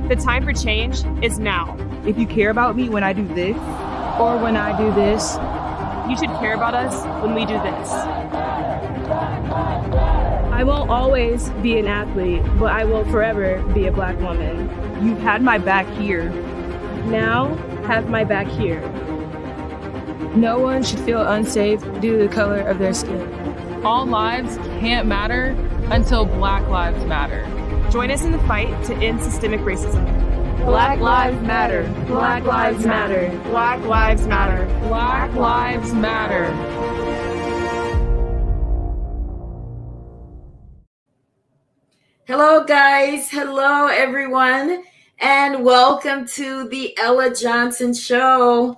The time for change is now. If you care about me when I do this, or when I do this, you should care about us when we do this. I won't always be an athlete, but I will forever be a Black woman. You've had my back here. Now, have my back here. No one should feel unsafe due to the color of their skin. All lives can't matter until Black lives matter. Join us in the fight to end systemic racism. Black lives matter. Black lives matter. Black lives matter. Black lives matter. Hello, guys. Hello, everyone. And welcome to the Ella Johnson Show.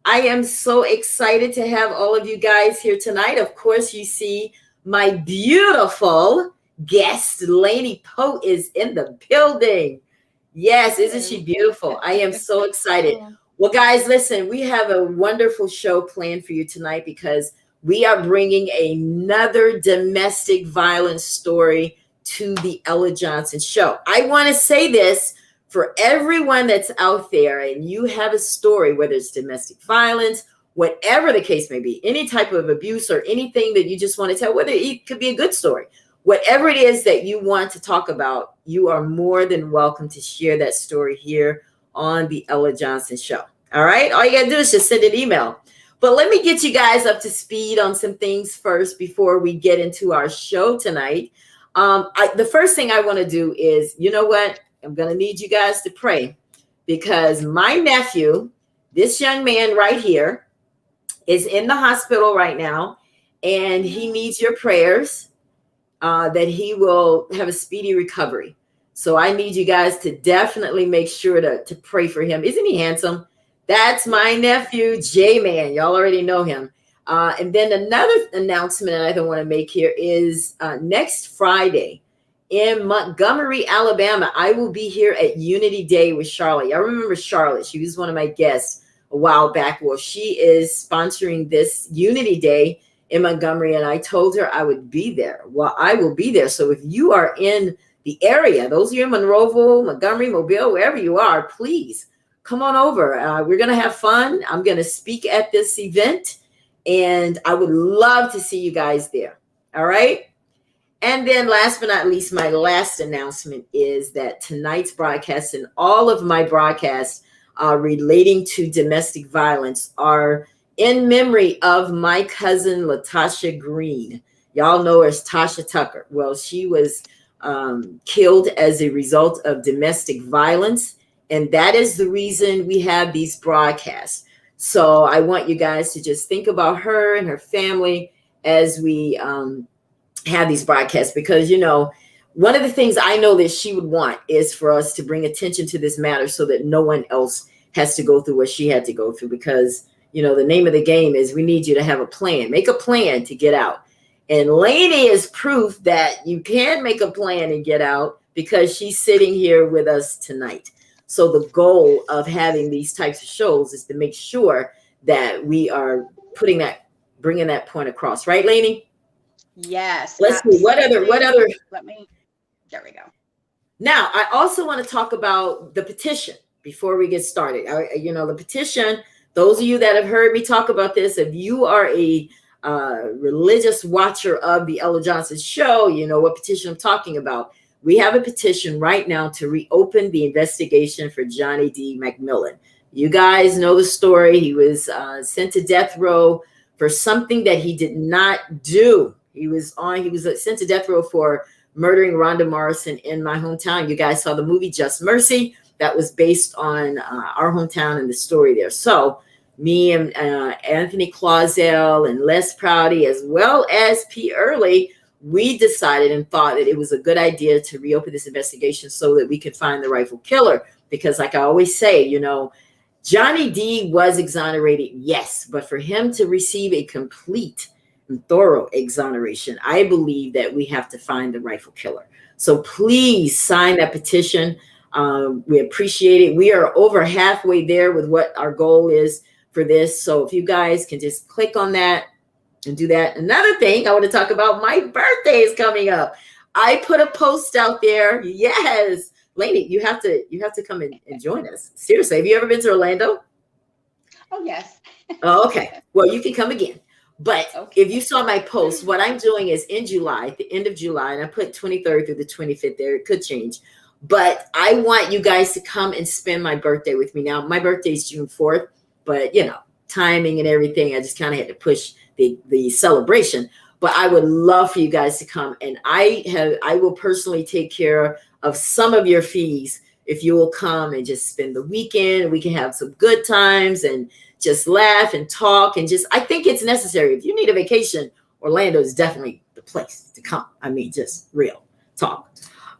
I am so excited to have all of you guys here tonight. Of course, you see my beautiful guest, Lanie Poe, is in the building. Yes, isn't she beautiful? I am so excited. Well, guys, listen, we have a wonderful show planned for you tonight because we are bringing another domestic violence story to the Ella Johnson Show. I want to say this for everyone that's out there and you have a story, whether it's domestic violence, whatever the case may be, any type of abuse or anything that you just want to tell, whether it could be a good story, whatever it is that you want to talk about, you are more than welcome to share that story here on the Ella Johnson Show. All right. All you got to do is just send an email. But let me get you guys up to speed on some things first before we get into our show tonight. The first thing I want to do is, you know what? I'm going to need you guys to pray because my nephew, this young man right here, is in the hospital right now, and he needs your prayers that he will have a speedy recovery. So I need you guys to definitely make sure to pray for him. Isn't he handsome? That's my nephew, J-Man. Y'all already know him. And then another announcement I don't want to make here is next Friday in Montgomery, Alabama, I will be here at Unity Day with Charlotte. I remember Charlotte. She was one of my guests a while back. Well, she is sponsoring this Unity Day in Montgomery, and I told her I would be there. Well, I will be there. So if you are in the area, those of you in Monroeville, Montgomery, Mobile, wherever you are, please come on over. We're going to have fun. I'm going to speak at this event, and I would love to see you guys there. All right. And then last but not least, my last announcement is that tonight's broadcast and all of my broadcasts relating to domestic violence are in memory of my cousin, Latasha Green. Y'all know her as Tasha Tucker. Well, she was killed as a result of domestic violence. And that is the reason we have these broadcasts. So I want you guys to just think about her and her family as we have these broadcasts, because, you know, one of the things I know that she would want is for us to bring attention to this matter so that no one else has to go through what she had to go through, because, you know, the name of the game is we need you to have a plan, make a plan to get out. And Lanie is proof that you can make a plan and get out because she's sitting here with us tonight. So the goal of having these types of shows is to make sure that we are bringing that point across. Right, Lanie? Yes. Let's see. What other, there we go. Now, I also want to talk about the petition before we get started. The petition, those of you that have heard me talk about this, if you are a religious watcher of the Ella Johnson Show, you know what petition I'm talking about. We have a petition right now to reopen the investigation for Johnny D. McMillan. You guys know the story. He was sent to death row for something that he did not do. He was sent to death row for murdering Rhonda Morrison in my hometown. You guys saw the movie Just Mercy. That was based on our hometown and the story there. So me and Anthony Clausell and Les Prouty, as well as P. Early, we decided and thought that it was a good idea to reopen this investigation so that we could find the rightful killer. Because like I always say, you know, Johnny D was exonerated, yes, but for him to receive a complete and thorough exoneration, I believe that we have to find the rightful killer. So please sign that petition. We appreciate it. We are over halfway there with what our goal is for this. So if you guys can just click on that and do that. Another thing I want to talk about, my birthday is coming up. I put a post out there. Yes. Lanie, you have to come and join us. Seriously, have you ever been to Orlando? Oh, yes. Oh, okay. Well, you can come again. But Okay. if you saw my post, what I'm doing is in July, at the end of July, and I put 23rd through the 25th there. It could change. But I want you guys to come and spend my birthday with me. Now, my birthday is June 4th, but timing and everything, I just kind of had to push the celebration. But I would love for you guys to come, and I will personally take care of some of your fees if you will come and just spend the weekend. We can have some good times and just laugh and talk, and I think it's necessary. If you need a vacation, Orlando is definitely the place to come. I mean, just real talk.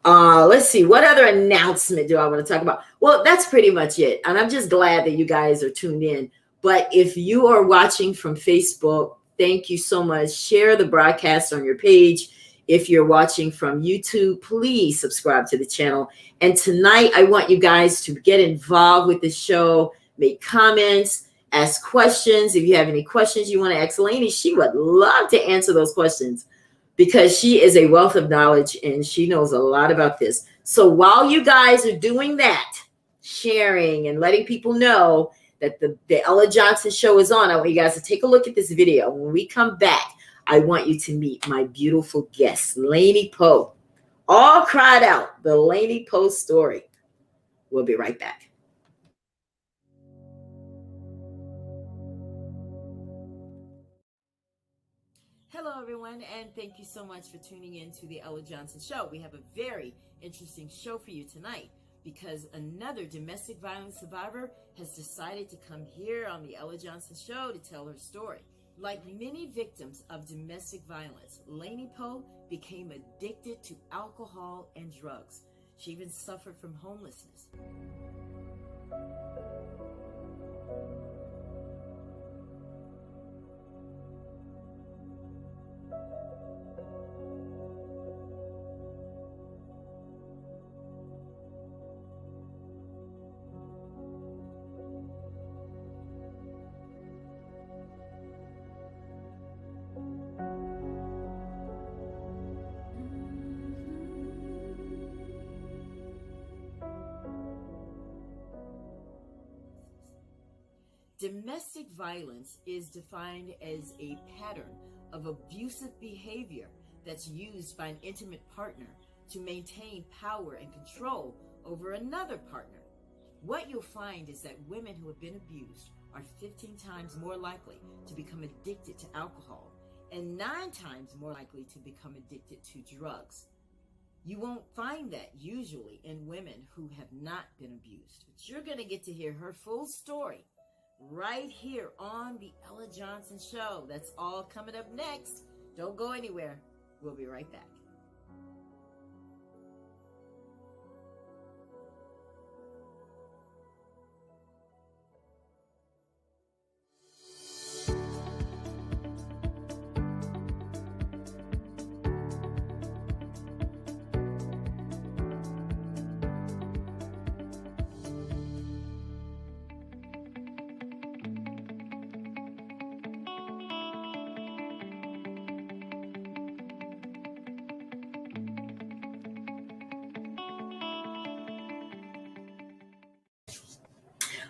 Let's see, what other announcement do I want to talk about? Well, that's pretty much it. And I'm just glad that you guys are tuned in. But if you are watching from Facebook, thank you so much. Share the broadcast on your page. If you're watching from YouTube, please subscribe to the channel. And tonight, I want you guys to get involved with the show, make comments, ask questions. If you have any questions you want to ask Lanie, she would love to answer those questions, because she is a wealth of knowledge and she knows a lot about this. So while you guys are doing that, sharing and letting people know that the Ella Johnson show is on, I want you guys to take a look at this video. When we come back, I want you to meet my beautiful guest, Lanie Poe. All cried out, the Lanie Poe story. We'll be right back. Hello, everyone, and thank you so much for tuning in to the Ella Johnson Show. We have a very interesting show for you tonight, because another domestic violence survivor has decided to come here on the Ella Johnson Show to tell her story. Like many victims of domestic violence, Lanie Poe became addicted to alcohol and drugs. She even suffered from homelessness. Domestic violence is defined as a pattern of abusive behavior that's used by an intimate partner to maintain power and control over another partner. What you'll find is that women who have been abused are 15 times more likely to become addicted to alcohol and 9 times more likely to become addicted to drugs. You won't find that usually in women who have not been abused. But you're going to get to hear her full story right here on the Ella Johnson Show. That's all coming up next. Don't go anywhere. We'll be right back.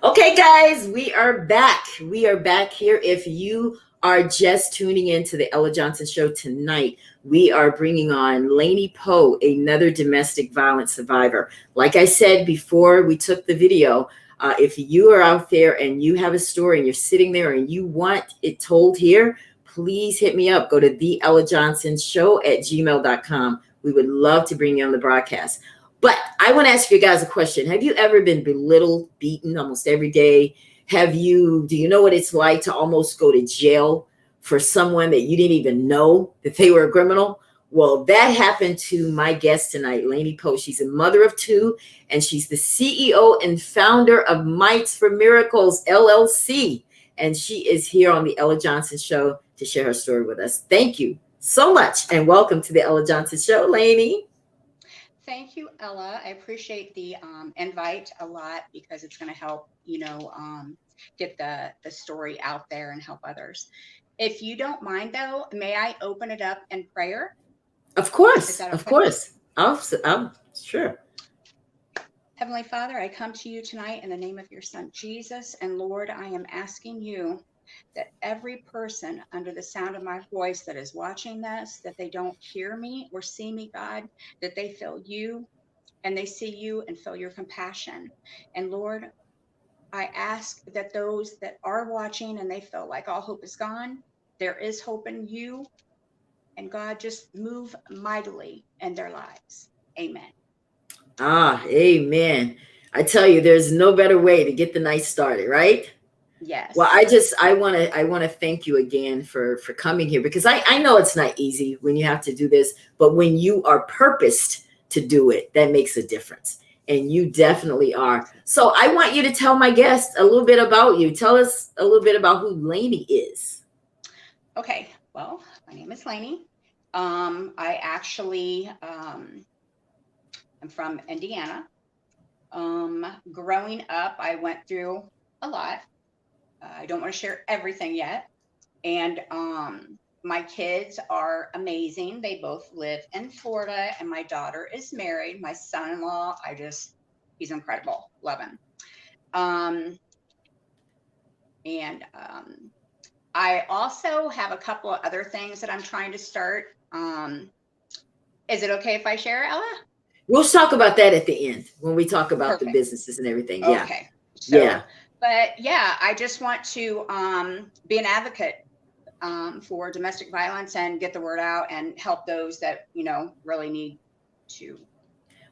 Okay, guys, we are back. We are back here. If you are just tuning in to the Ella Johnson Show tonight, we are bringing on Lanie Poe, another domestic violence survivor. Like I said before we took the video, if you are out there and you have a story and you're sitting there and you want it told here, please hit me up. Go to theellajohnsonshow@gmail.com. We would love to bring you on the broadcast. But I want to ask you guys a question. Have you ever been belittled, beaten almost every day? Do you know what it's like to almost go to jail for someone that you didn't even know that they were a criminal? Well, that happened to my guest tonight, Lanie Poe. She's a mother of 2, and she's the CEO and founder of Mites for Miracles, LLC. And she is here on the Ella Johnson Show to share her story with us. Thank you so much, and welcome to the Ella Johnson Show, Lanie. Thank you, Ella. I appreciate the invite a lot, because it's going to help, get the story out there and help others. If you don't mind, though, may I open it up in prayer? Of course. Is that okay? Of course. I'm sure. Heavenly Father, I come to you tonight in the name of your Son, Jesus. And Lord, I am asking you that every person under the sound of my voice that is watching this, that they don't hear me or see me, God, that they feel you and they see you and feel your compassion. And Lord, I ask that those that are watching and they feel like all hope is gone, there is hope in you. And God, just move mightily in their lives. Amen. Amen. I tell you, there's no better way to get the night started, right? Yes. Well, I want to thank you again for coming here, because I know it's not easy when you have to do this, but when you are purposed to do it, that makes a difference. And you definitely are. So I want you to tell my guests a little bit about you. Tell us a little bit about who Lanie is. Okay. Well, my name is Lanie. I actually am from Indiana. Growing up, I went through a lot. I don't want to share everything yet. And my kids are amazing. They both live in Florida, and my daughter is married. My son-in-law, he's incredible. Love him. I also have a couple of other things that I'm trying to start. Is it okay if I share, Ella? We'll talk about that at the end when we talk about the Perfect. businesses and everything. Yeah. Okay. So, yeah. But yeah, I just want to be an advocate for domestic violence and get the word out and help those that, really need to.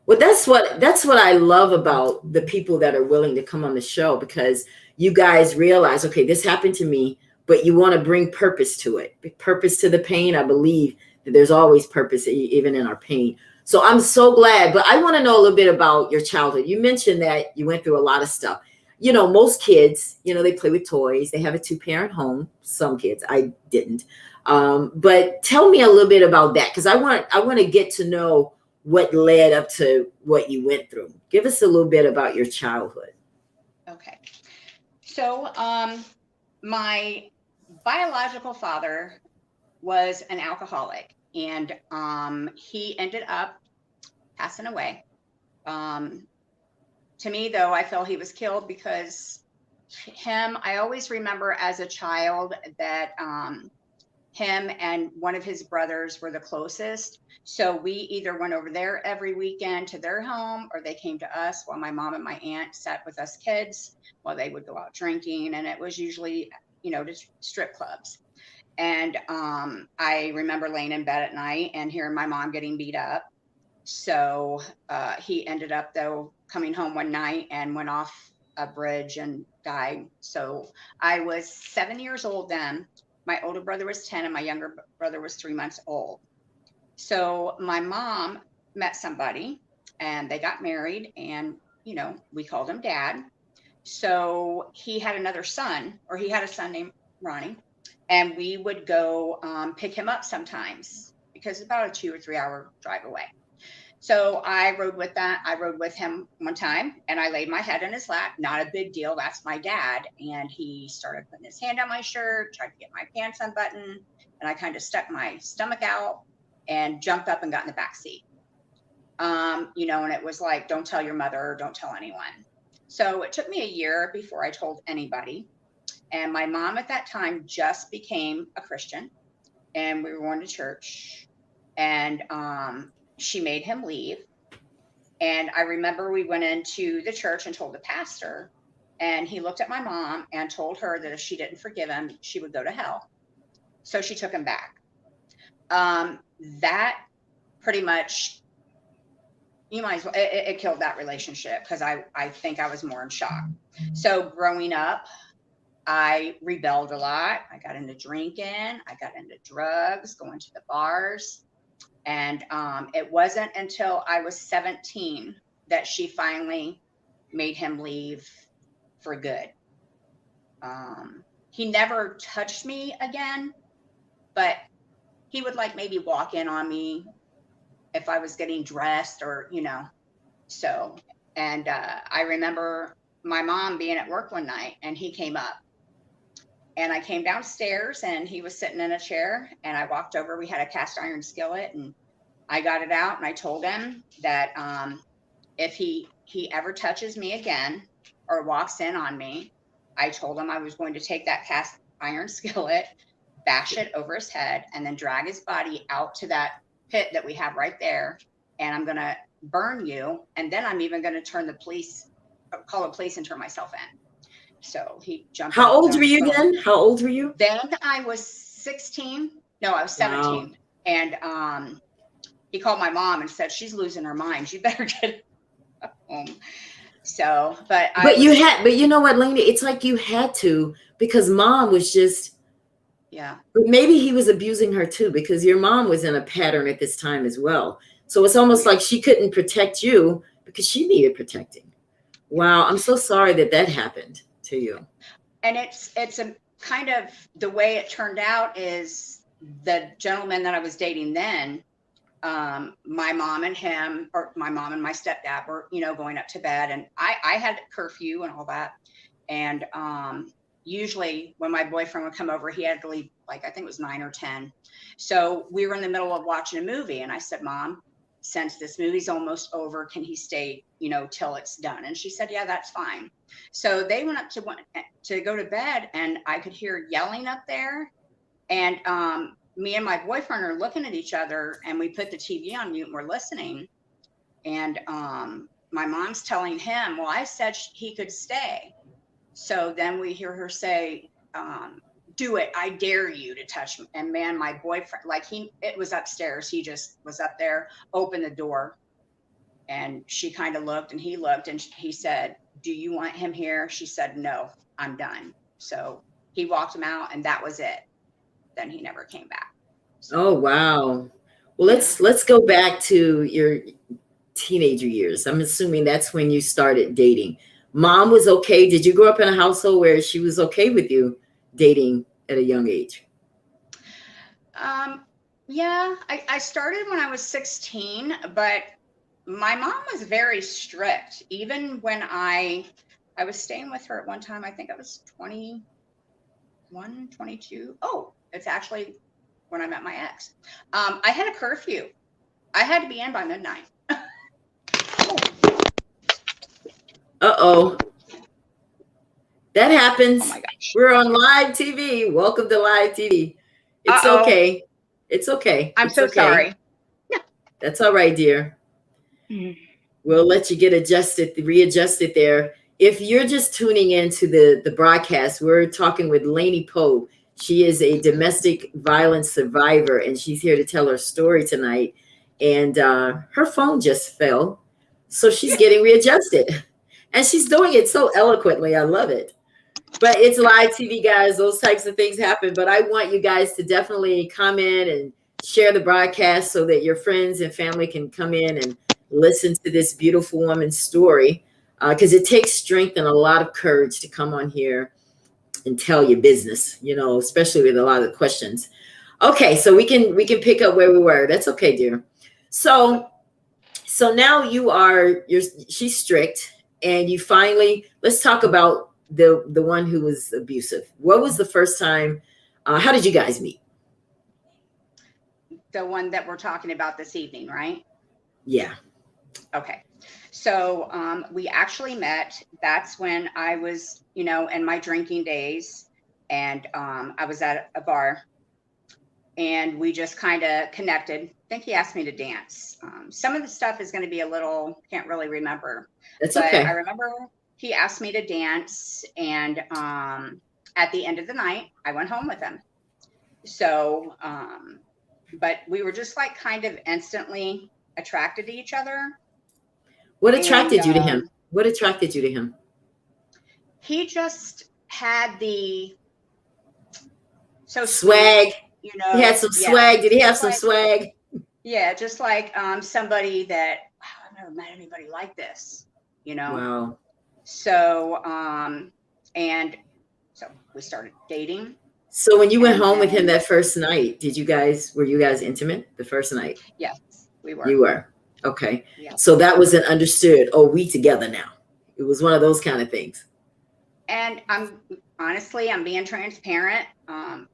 Well, that's what I love about the people that are willing to come on the show, because you guys realize, okay, this happened to me, but you want to bring purpose to it, purpose to the pain. I believe that there's always purpose even in our pain. So I'm so glad. But I want to know a little bit about your childhood. You mentioned that you went through a lot of stuff. Most kids, they play with toys. They have a 2-parent home. Some kids, I didn't. But tell me a little bit about that, because I want to get to know what led up to what you went through. Give us a little bit about your childhood. Okay. So my biological father was an alcoholic, and he ended up passing away. To me, though, I feel he was killed because I always remember as a child that him and one of his brothers were the closest. So we either went over there every weekend to their home, or they came to us while my mom and my aunt sat with us kids while they would go out drinking. And it was usually, just strip clubs. And I remember laying in bed at night and hearing my mom getting beat up. So he ended up, though, coming home one night and went off a bridge and died. So I was 7 years old then. My older brother was 10 and my younger brother was 3 months old. So my mom met somebody and they got married, and, we called him Dad. So he had another son, or he had a son named Ronnie, and we would go pick him up sometimes because it's about a 2 or 3 hour drive away. So I rode with him one time, and I laid my head in his lap. Not a big deal. That's my dad. And he started putting his hand on my shirt, tried to get my pants unbuttoned. And I kind of stuck my stomach out and jumped up and got in the back seat. And it was like, don't tell your mother, don't tell anyone. So it took me a year before I told anybody. And my mom at that time just became a Christian, and we were going to church. And she made him leave. And I remember we went into the church and told the pastor, and he looked at my mom and told her that if she didn't forgive him, she would go to hell. So she took him back. That pretty much, you might as well, it killed that relationship, because I think I was more in shock. So growing up, I rebelled a lot. I got into drinking. I got into drugs, going to the bars. And it wasn't until I was 17 that she finally made him leave for good. He never touched me again, but he would maybe walk in on me if I was getting dressed or, so. And I remember my mom being at work one night, and he came up. And I came downstairs, and he was sitting in a chair, and I walked over. We had a cast iron skillet, and I got it out, and I told him that if he ever touches me again or walks in on me, I told him I was going to take that cast iron skillet, bash it over his head, and then drag his body out to that pit that we have right there. And I'm going to burn you. And then I'm even going to call the police and turn myself in. So he jumped. How old were you then? How old were you? Then I was 16. No, I was 17. Wow. And he called my mom and said, she's losing her mind. You better get home. So, but you know what, Lanie? It's like you had to, because mom was just, yeah. But maybe he was abusing her too, because your mom was in a pattern at this time as well. So it's almost like she couldn't protect you because she needed protecting. Wow. I'm so sorry that happened to you. And it's a kind of, the way it turned out is the gentleman that I was dating then, my mom and him, or my mom and my stepdad were, going up to bed, and I had curfew and all that. And usually when my boyfriend would come over, he had to leave, like, I think it was 9 or 10. So we were in the middle of watching a movie, and I said, Mom, since this movie's almost over, can he stay, till it's done? And she said, yeah, that's fine. So they went up to go to bed, and I could hear yelling up there. And me and my boyfriend are looking at each other, and we put the TV on mute and we're listening. And my mom's telling him, well, I said he could stay. So then we hear her say, do it. I dare you to touch me. And man, my boyfriend, it was upstairs. He just was up there, opened the door. And she kind of looked, and he looked, and he said, do you want him here? She said, no, I'm done. So he walked him out, and that was it. Then he never came back. So, oh, wow. Well, let's go back to your teenager years. I'm assuming that's when you started dating. Mom was okay. Did you grow up in a household where she was okay with you dating at a young age? Yeah, I started when I was 16, but my mom was very strict. Even when I was staying with her at one time, I think I was 21, 22. Oh, it's actually when I met my ex. I had a curfew. I had to be in by midnight. Uh-oh. That happens. Oh my gosh. We're on live TV. Welcome to live TV. It's okay. It's okay. I'm so sorry. That's all right, dear. We'll let you get readjusted there. If you're just tuning into the broadcast, we're talking with Lanie Poe. She is a domestic violence survivor, and she's here to tell her story tonight. And her phone just fell, so she's getting readjusted. And she's doing it so eloquently. I love it. But it's live TV, guys. Those types of things happen. But I want you guys to definitely comment and share the broadcast so that your friends and family can come in and listen to this beautiful woman's story. Because it takes strength and a lot of courage to come on here and tell your business, especially with a lot of the questions. Okay, so we can pick up where we were. That's okay, dear. So now she's strict, and you finally, let's talk about the one who was abusive. What was the first time? How did you guys meet? The one that we're talking about this evening, right? Yeah. Okay. So we actually met. That's when I was, in my drinking days, and I was at a bar, and we just kind of connected. I think he asked me to dance. Some of the stuff is going to be a little, can't really remember. That's okay. I remember he asked me to dance, and at the end of the night, I went home with him. So, but we were just like kind of instantly attracted to each other. What attracted you to him? What attracted you to him? He just had the swag. He had some swag. Did he have some swag? Yeah, just like somebody that, wow, I've never met anybody like this. Wow. So and so we started dating. So when you went home with him that first night, were you guys intimate the first night? Yes, we were. You were. Okay. Yeah. So that was an understood, we together now. It was one of those kind of things. And I'm being transparent.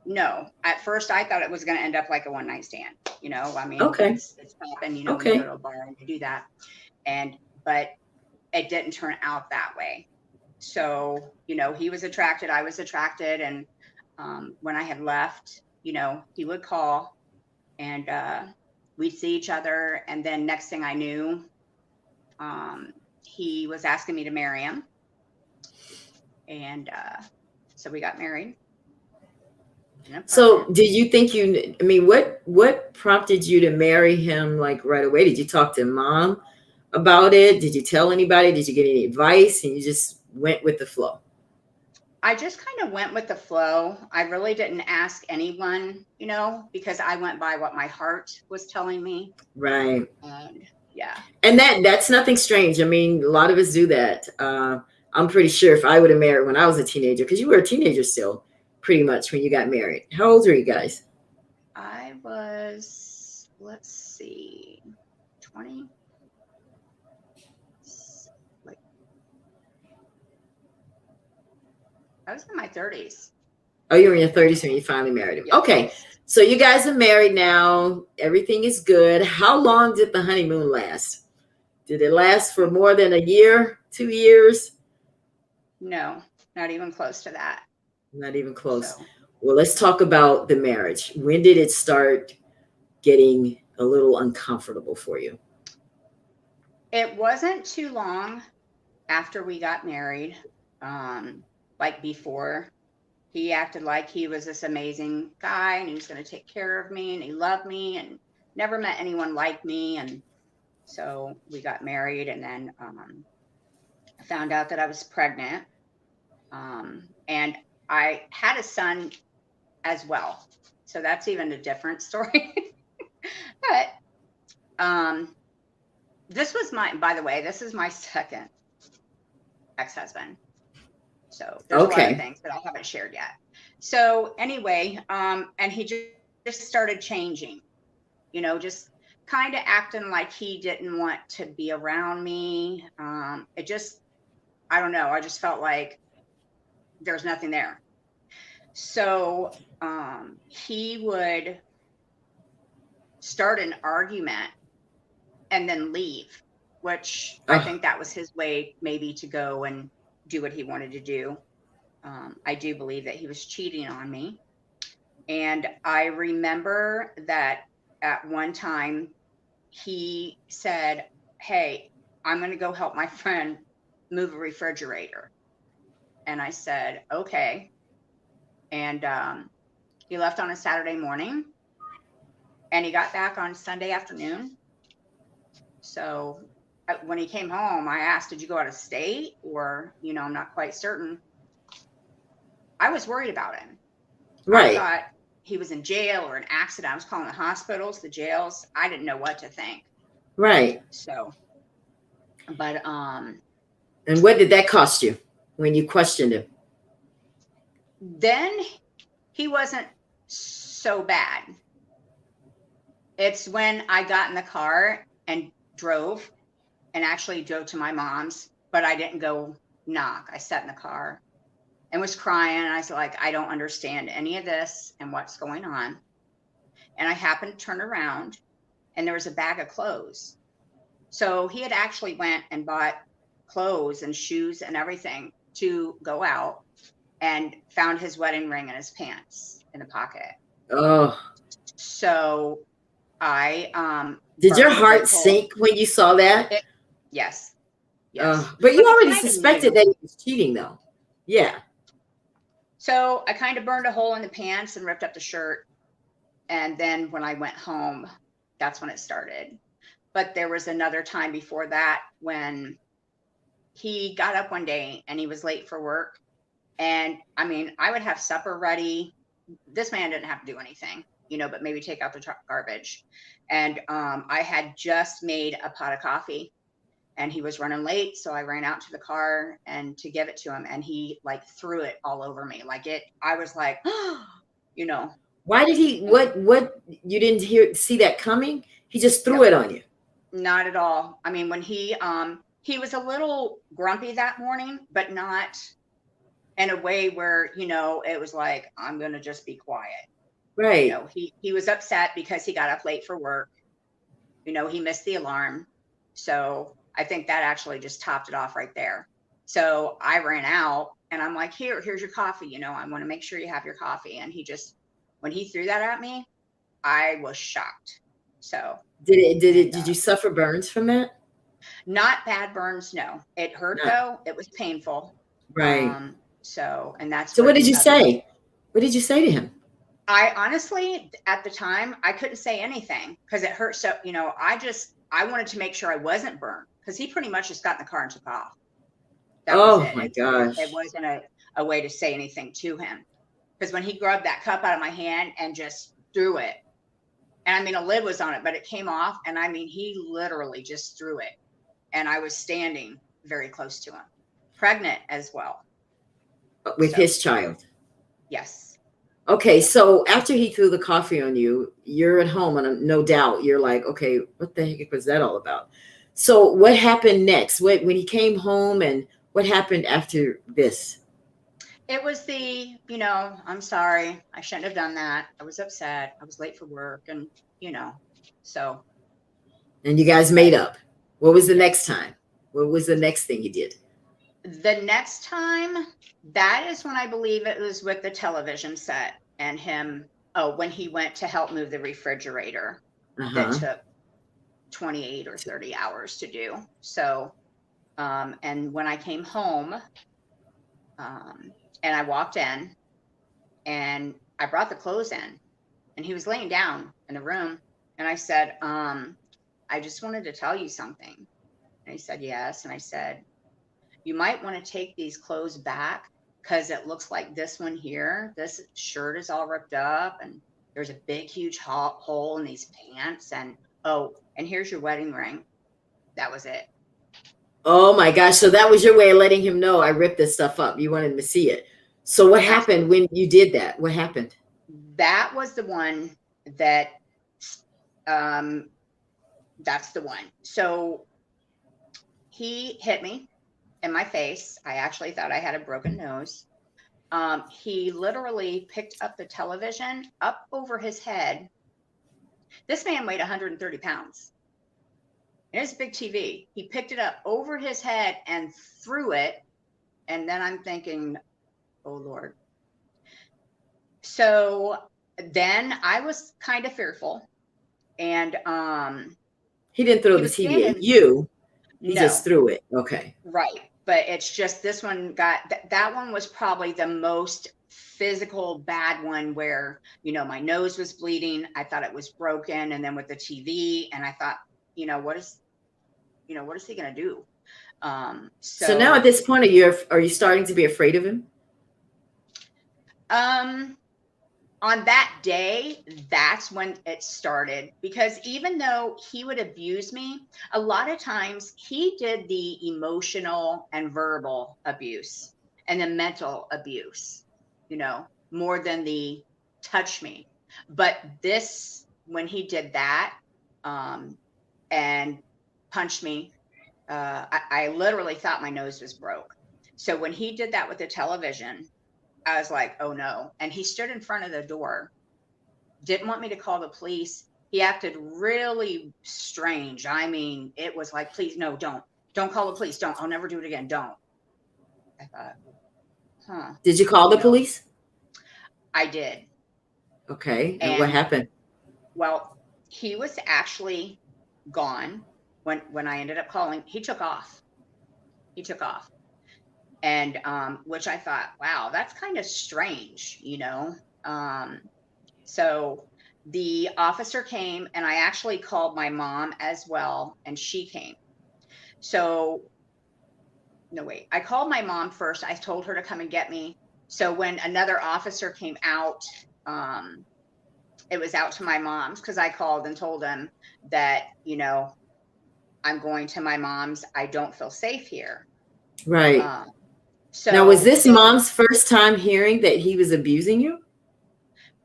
No, at first I thought it was going to end up like a one night stand. Okay. It's happened, okay. You go to a bar and you do that. but it didn't turn out that way. So, you know, he was attracted, I was attracted. And when I had left, you know, he would call and we'd see each other. And then next thing I knew, he was asking me to marry him. And so we got married. So did you think I mean, what prompted you to marry him like right away? Did you talk to mom about it? Did you tell anybody? Did you get any advice? And you just went with the flow? I just kind of went with the flow. I really didn't ask anyone, you know, because I went by what my heart was telling me. Right. Yeah. And that's nothing strange. I mean, a lot of us do that. I'm pretty sure if I would have married when I was a teenager, because you were a teenager still, pretty much when you got married. How old are you guys? I was, let's see, 20. Like, I was in my 30s. Oh, you were in your 30s when you finally married him. Yeah. Okay. So you guys are married now. Everything is good. How long did the honeymoon last? Did it last for more than a year, 2 years? No, not even close to that. Not even close. So, Well, let's talk about the marriage. When did it start getting a little uncomfortable for you? it wasn't too long after we got married. Like before, he acted like he was this amazing guy and he was going to take care of me and he loved me and never met anyone like me. And so we got married, and then I found out that I was pregnant. And I had a son as well. So that's even a different story. But this was by the way, this is my second ex-husband. So there's a lot of things that I haven't shared yet. So anyway, and he just started changing, you know, just kind of acting like he didn't want to be around me. I don't know. I just felt like there's nothing there. So he would start an argument and then leave, which I think that was his way maybe to go and do what he wanted to do. I do believe that he was cheating on me. And I remember that at one time he said, "Hey, I'm going to go help my friend move a refrigerator." And I said, "Okay." And he left on a Saturday morning and he got back on Sunday afternoon. So when he came home, I asked, "Did you go out of state?" Or, you know, I'm not quite certain. I was worried about him. Right. I thought he was in jail or an accident. I was calling the hospitals, the jails. I didn't know what to think. Right. So, but and what did that cost you when you questioned him? Then he wasn't so bad. It's when I got in the car and drove to my mom's, but I didn't go knock. I sat in the car and was crying. And I was like, I don't understand any of this and what's going on. And I happened to turn around and there was a bag of clothes. So he had actually went and bought clothes and shoes and everything to go out, and found his wedding ring in his pants in the pocket. Oh. So I did your heart sink when you saw that? Yes. But you already suspected that he was cheating though. Yeah. So I kind of burned a hole in the pants and ripped up the shirt. And then when I went home, that's when it started. But there was another time before that when he got up one day and he was late for work. And I mean, I would have supper ready. This man didn't have to do anything, you know, but maybe take out the garbage. And I had just made a pot of coffee and he was running late. So I ran out to the car and to give it to him. And he like threw it all over me. I was like, you know. Why did he, what, you didn't see that coming? He just threw it on you. Not at all. I mean, when he was a little grumpy that morning, but not in a way where, you know, it was like, I'm going to just be quiet. Right. You know, he was upset because he got up late for work. You know, he missed the alarm. So I think that actually just topped it off right there. So I ran out and I'm like, here's your coffee. You know, I want to make sure you have your coffee. And when he threw that at me, I was shocked. So did you suffer burns from that? Not bad burns. No, it hurt though. It was painful. Right. So, and that's so what did you say? What did you say to him? I honestly, at the time, I couldn't say anything because it hurt. So, you know, I wanted to make sure I wasn't burned because he pretty much just got in the car and took off. That was it. My gosh. It wasn't a way to say anything to him. Because when he grabbed that cup out of my hand and just threw it, and I mean, a lid was on it, but it came off. And I mean, he literally just threw it. And I was standing very close to him, pregnant as well. With his child? Yes. Okay, so after he threw the coffee on you, you're at home, and no doubt you're like, okay, what the heck was that all about? So what happened next? When he came home, and what happened after this? It was I'm sorry. I shouldn't have done that. I was upset. I was late for work and, so. And you guys made up. What was the next time? What was the next thing you did? The next time, that is when I believe it was with the television set and him. Oh, when he went to help move the refrigerator that took 28 or 30 hours to do. So, and when I came home, and I walked in and I brought the clothes in and he was laying down in the room. And I said, I just wanted to tell you something. And he said, yes. And I said, you might want to take these clothes back because it looks like this one here, this shirt is all ripped up and there's a big, huge hole in these pants. And, and here's your wedding ring. That was it. Oh my gosh. So that was your way of letting him know I ripped this stuff up. You wanted him to see it. So what happened when you did that? What happened? That was the one that, that's the one. So he hit me in my face. I actually thought I had a broken nose. He literally picked up the television up over his head. This man weighed 130 pounds. It was a big TV. He picked it up over his head and threw it. And then I'm thinking, oh, Lord. So then I was kind of fearful. And he didn't throw the TV at you. He just threw it. Okay. Right. But it's just this one that one was probably the most physical bad one where, my nose was bleeding. I thought it was broken. And then with the TV, and I thought, what is he going to do? So now at this point, are you starting to be afraid of him? On that day, that's when it started, because even though he would abuse me, a lot of times he did the emotional and verbal abuse and the mental abuse, more than the touch me. But this, when he did that, and punched me, I literally thought my nose was broke. So when he did that with the television, I was like, oh no. And he stood in front of the door, didn't want me to call the police. He acted really strange. I mean, it was like, please, no, don't call the police. Don't, I'll never do it again. Don't. I thought, Did you call the police? I did. Okay. And what happened? Well, he was actually gone when I ended up calling. He took off. And which I thought, wow, that's kind of strange, So the officer came, and I actually called my mom as well, and she came. So no, wait, I called my mom first. I told her to come and get me. So when another officer came out, it was out to my mom's, because I called and told him that, I'm going to my mom's. I don't feel safe here. Right. So now, was this mom's first time hearing that he was abusing you?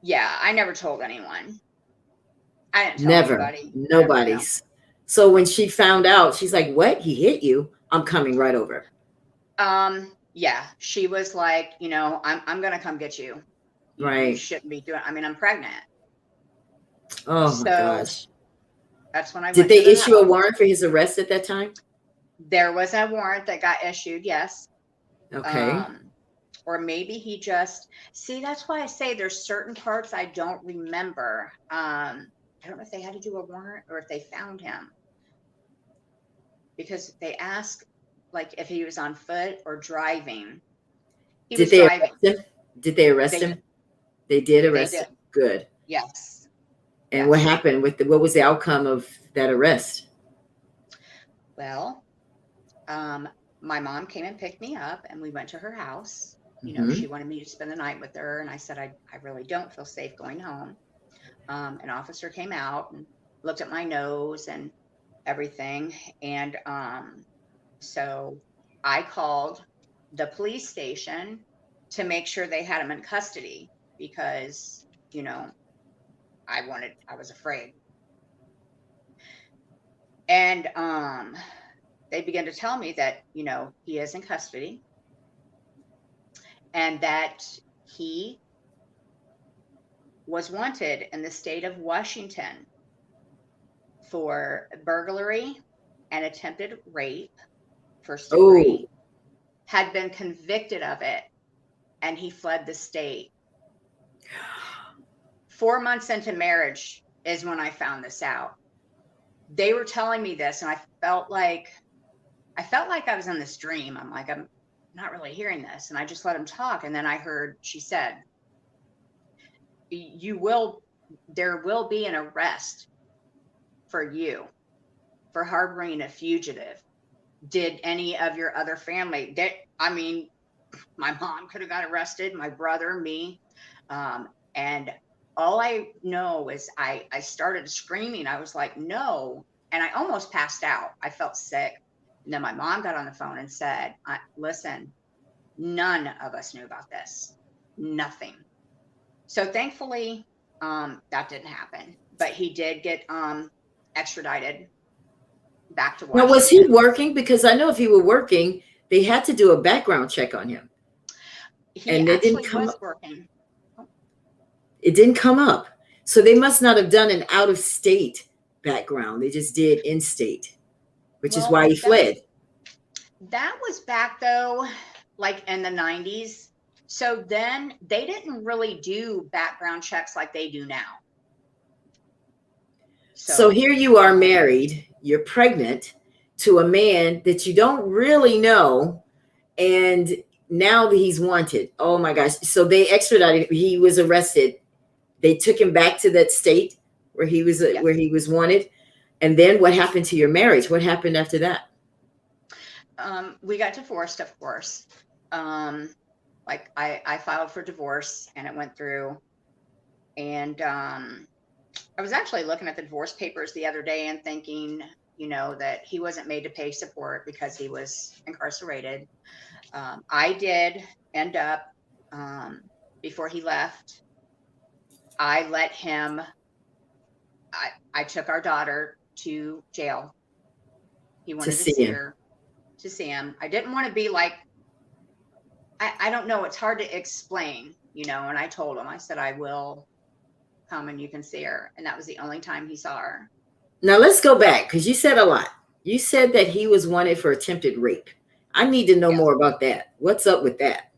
Yeah, I never told anyone. I didn't tell anybody. Nobody's. So when she found out, she's like, what? He hit you? I'm coming right over. Yeah, she was like, I'm going to come get you. Right. You shouldn't be doing, I'm pregnant. Oh my gosh. That's when I Did they issue a warrant for his arrest at that time? There was a warrant that got issued, yes. Okay. Or maybe he just, see, that's why I say there's certain parts I don't remember. I don't know if they had to do a warrant or if they found him. Because they asked, like, if he was on foot or driving. He was driving. Arrest him? Did they arrest him? They did arrest did. him. Good. Yes. And what happened with what was the outcome of that arrest? Well, my mom came and picked me up and we went to her house. You know, she wanted me to spend the night with her. And I said, I really don't feel safe going home. An officer came out and looked at my nose and everything. And so I called the police station to make sure they had him in custody because, you know, I was afraid. And they began to tell me that, you know, he is in custody and that he was wanted in the state of Washington for burglary and attempted rape, first degree, had been convicted of it, and he fled the state. 4 months into marriage is when I found this out. They were telling me this, and I felt like I was in this dream. I'm like, I'm not really hearing this. And I just let him talk. And then I heard, she said, there will be an arrest for you for harboring a fugitive. Did any of your other family, my mom could have got arrested, my brother, me. And all I know is I started screaming. I was like, no. And I almost passed out. I felt sick. And then my mom got on the phone and said, listen, none of us knew about this. Nothing. So thankfully, that didn't happen. But he did get extradited back to Washington. Now, was he working? Because I know if he were working, they had to do a background check on him. And it didn't come up. Working. It didn't come up. So they must not have done an out-of-state background. They just did in-state, which is why he fled. That was back, though, like in the 90s. So then they didn't really do background checks like they do now. So here you are married, you're pregnant to a man that you don't really know, and now he's wanted. Oh my gosh. So they extradited him. He was arrested. They took him back to that state where he was wanted. And then what happened to your marriage? What happened after that? We got divorced, of course. Like I filed for divorce and it went through. And I was actually looking at the divorce papers the other day and thinking, you know, that he wasn't made to pay support because he was incarcerated. I did end up, before he left, I let him, I took our daughter to jail. He wanted to see her, to see him. I didn't want to be like, I don't know, it's hard to explain, you know, and I told him, I said, I will come and you can see her. And that was the only time he saw her. Now let's go back, because you said a lot. You said that he was wanted for attempted rape. I need to know more about that. What's up with that?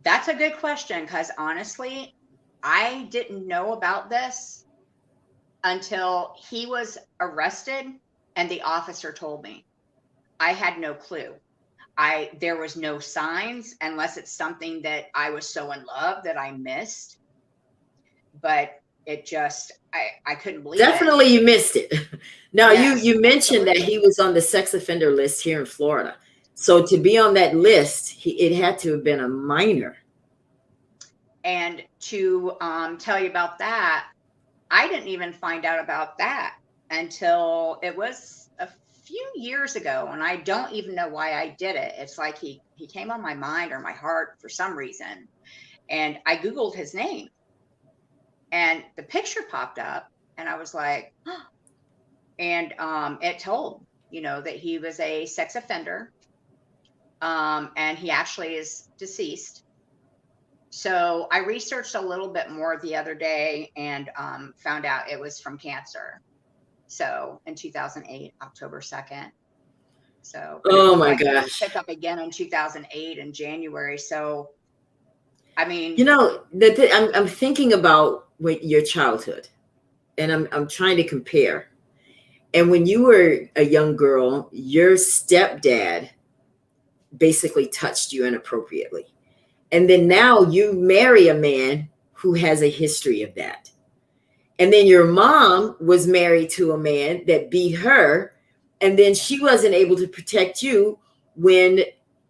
That's a good question, because honestly, I didn't know about this until he was arrested and the officer told me. I had no clue. There was no signs, unless it's something that I was so in love that I missed. But it just, I couldn't believe Definitely it. You missed it. Now, yes, you mentioned that he was on the sex offender list here in Florida. So to be on that list, it had to have been a minor. And to tell you about that, I didn't even find out about that until it was a few years ago. And I don't even know why I did it. It's like he came on my mind or my heart for some reason. And I Googled his name. And the picture popped up and I was like, oh. And it told, you know, that he was a sex offender. And he actually is deceased. So I researched a little bit more the other day and found out it was from cancer. So in 2008, October 2nd. So, but it Oh looked my like it would gosh. pick up again in 2008 in January. So, I mean, You know, I'm thinking about your childhood, and I'm trying to compare. And when you were a young girl, your stepdad basically touched you inappropriately. And then now you marry a man who has a history of that. And then your mom was married to a man that beat her. And then she wasn't able to protect you when,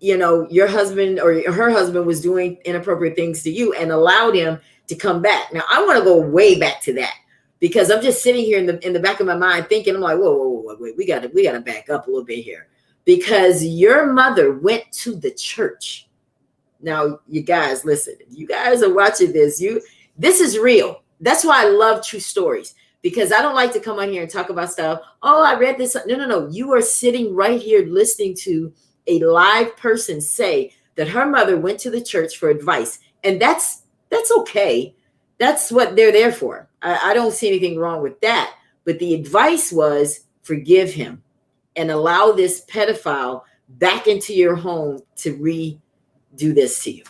you know, your husband or her husband was doing inappropriate things to you and allowed him to come back. Now, I want to go way back to that because I'm just sitting here in the back of my mind thinking, I'm like, whoa, wait, we gotta back up a little bit here. Because your mother went to the church. Now, you guys, listen, you guys are watching this. This is real. That's why I love true stories, because I don't like to come on here and talk about stuff. Oh, I read this. No. You are sitting right here listening to a live person say that her mother went to the church for advice. And that's okay. That's what they're there for. I don't see anything wrong with that. But the advice was forgive him and allow this pedophile back into your home to redo this to you.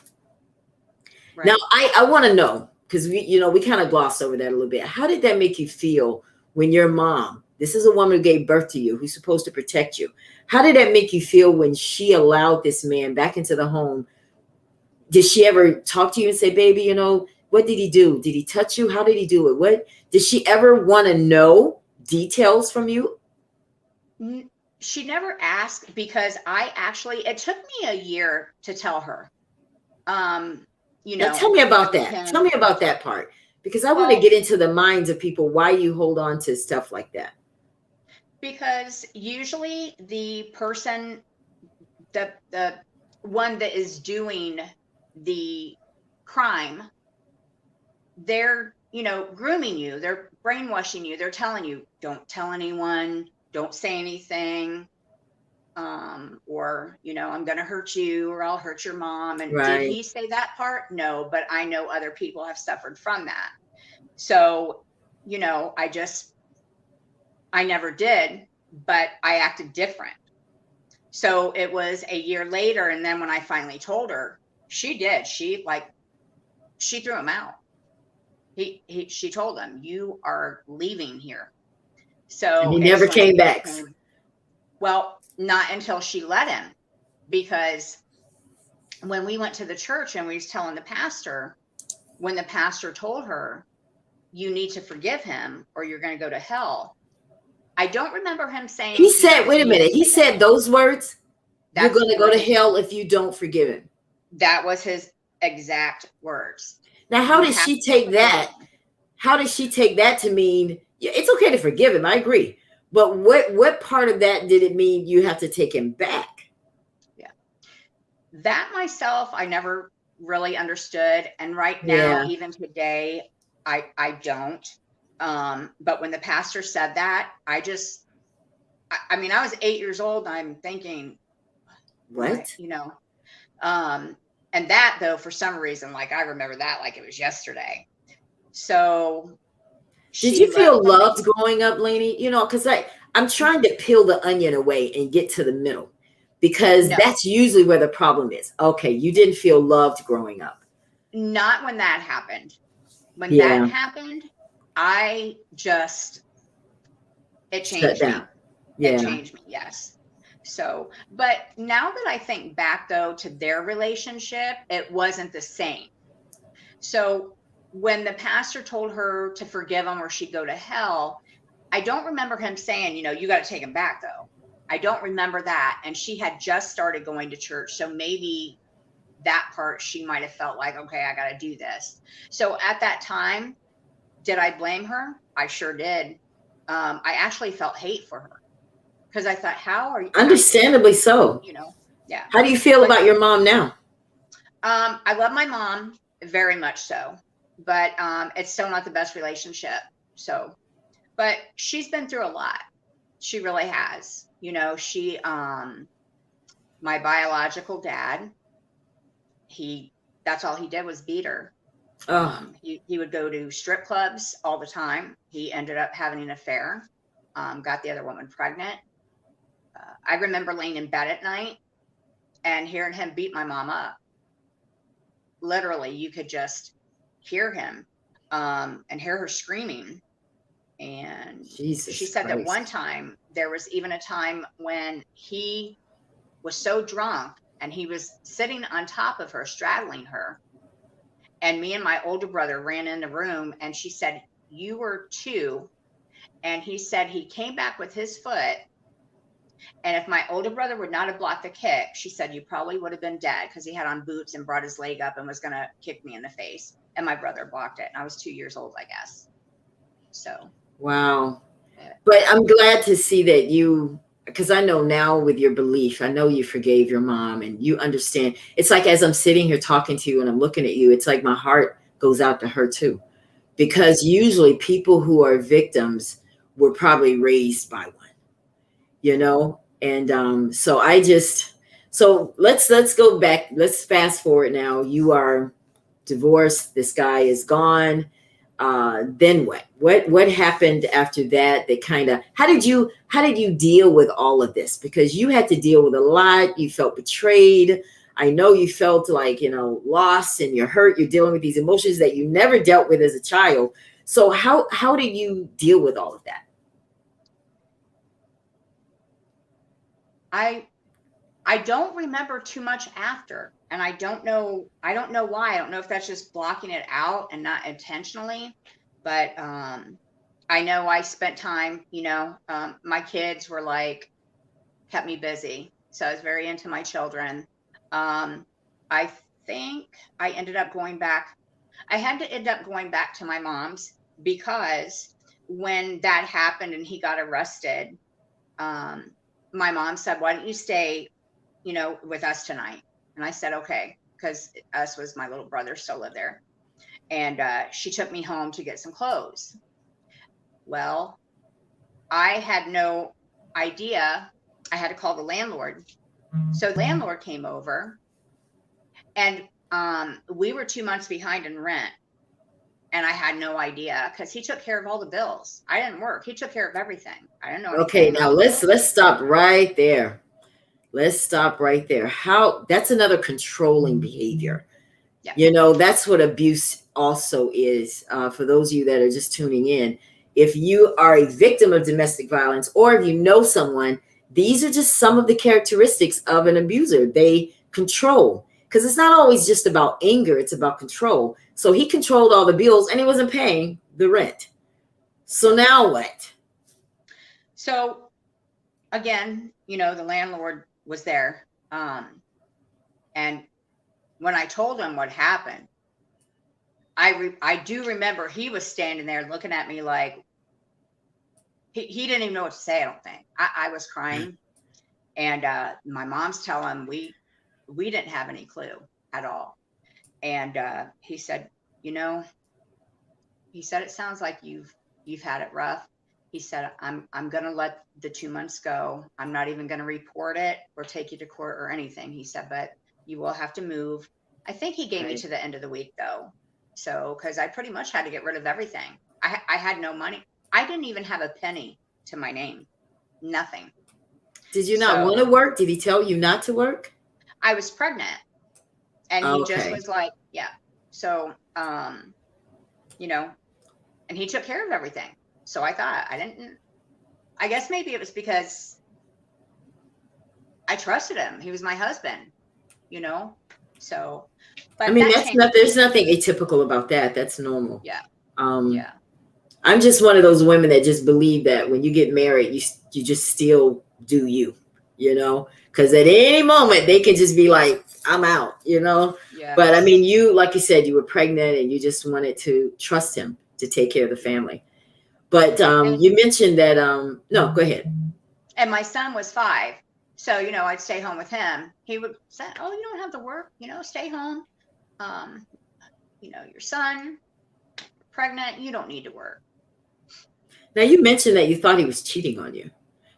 right. Now, I want to know, because we kind of glossed over that a little bit. How did that make you feel when your mom, this is a woman who gave birth to you, who's supposed to protect you. How did that make you feel when she allowed this man back into the home? Did she ever talk to you and say, baby, what did he do? Did he touch you? How did he do it? What did she ever want to know details from you? She never asked because it took me a year to tell her. Now tell me about that. Tell me about that part, because I want to get into the minds of people why you hold on to stuff like that. Because usually the person, the one that is doing the crime, they're, grooming you, they're brainwashing you, they're telling you, don't tell anyone, don't say anything, or, I'm going to hurt you or I'll hurt your mom. And Right. Did he say that part? No, but I know other people have suffered from that. So, I never did, but I acted different. So it was a year later. And then when I finally told her, she did, she threw him out. She told him, you are leaving here. So and he never came back. Well, not until she let him, because when we went to the church and we was telling the pastor, when the pastor told her, you need to forgive him or you're going to go to hell. I don't remember him saying. He said, wait a minute. He said those words. You're going to go to hell if you don't forgive him. That was his exact words. Now, how did she take that? How did she take that to mean it's okay to forgive him? I agree. But what part of that did it mean you have to take him back? Yeah. That myself, I never really understood. And right now, even today, I don't. But when the pastor said that, I was 8 years old. And I'm thinking, what? And that, though, for some reason, I remember that like it was yesterday. So did you feel loved growing up, Lanie? Because I'm trying to peel the onion away and get to the middle, because that's usually where the problem is. Okay, you didn't feel loved growing up. Not when that happened. When that happened, it changed me. Yeah. It changed me, yes. So, but now that I think back, though, to their relationship, it wasn't the same. So when the pastor told her to forgive him or she'd go to hell, I don't remember him saying, you got to take him back, though. I don't remember that. And she had just started going to church. So maybe that part she might have felt like, okay, I got to do this. So at that time, did I blame her? I sure did. I actually felt hate for her, because I thought, how are you? Understandably so. Yeah. How do you feel about your mom now? I love my mom very much so, but it's still not the best relationship. So, but she's been through a lot. She really has. My biological dad, that's all he did was beat her. He would go to strip clubs all the time. He ended up having an affair, got the other woman pregnant. I remember laying in bed at night and hearing him beat my mom up. Literally, you could just hear him and hear her screaming. And Jesus she said that Christ. one time, there was even a time when he was so drunk and he was sitting on top of her, straddling her. And me and my older brother ran in the room, and she said, "You were 2." And he said he came back with his foot. And if my older brother would not have blocked the kick, she said, you probably would have been dead, because he had on boots and brought his leg up and was going to kick me in the face. And my brother blocked it. And I was 2 years old, I guess. So. Wow. But I'm glad to see that you, because I know now with your belief, I know you forgave your mom and you understand. It's like as I'm sitting here talking to you and I'm looking at you, it's like my heart goes out to her too. Because usually people who are victims were probably raised by one, you know? And so let's go back. Let's fast forward now. You are divorced. This guy is gone. Then what? What happened after that? That kind of, how did you deal with all of this? Because you had to deal with a lot. You felt betrayed. I know you felt like, lost, and you're hurt. You're dealing with these emotions that you never dealt with as a child. So how did you deal with all of that? I don't remember too much after, and I don't know why. I don't know if that's just blocking it out and not intentionally, but I know I spent time, my kids were like, kept me busy. So I was very into my children. I think I ended up going back. I had to end up going back to my mom's, because when that happened and he got arrested, my mom said, why don't you stay, with us tonight? And I said, okay, because us was my little brother still lived there. And she took me home to get some clothes. Well, I had no idea. I had to call the landlord. So the landlord came over, and we were 2 months behind in rent. And I had no idea, because he took care of all the bills. I didn't work. He took care of everything. I didn't know anything. Okay, now let's stop right there. Let's stop right there. That's another controlling behavior. Yeah. That's what abuse also is. For those of you that are just tuning in, if you are a victim of domestic violence, or if you know someone, these are just some of the characteristics of an abuser. They control, because it's not always just about anger. It's about control. So he controlled all the bills and he wasn't paying the rent. So now what? So again, the landlord was there. And when I told him what happened, I do remember he was standing there looking at me like he didn't even know what to say. I don't think. I was crying, and my mom's telling him we didn't have any clue at all. And he said, he said, it sounds like you've had it rough. He said, I'm going to let the 2 months go. I'm not even going to report it or take you to court or anything. He said, but you will have to move. I think he gave me to the end of the week though. So, cause I pretty much had to get rid of everything. I had no money. I didn't even have a penny to my name. Nothing. Did you not want to work? Did he tell you not to work? I was pregnant, and he just was like, yeah. So, and he took care of everything. So I thought I guess maybe it was because I trusted him. He was my husband, so, but I mean, there's nothing atypical about that. That's normal. Yeah. Yeah. I'm just one of those women that just believe that when you get married, you just still do you, because at any moment they can just be like, I'm out, Yeah. But I mean, you, like you said, you were pregnant and you just wanted to trust him to take care of the family. But you mentioned that, no, go ahead. And my son was 5. So, I'd stay home with him. He would say, oh, you don't have to work, stay home. Your son, pregnant, you don't need to work. Now, you mentioned that you thought he was cheating on you.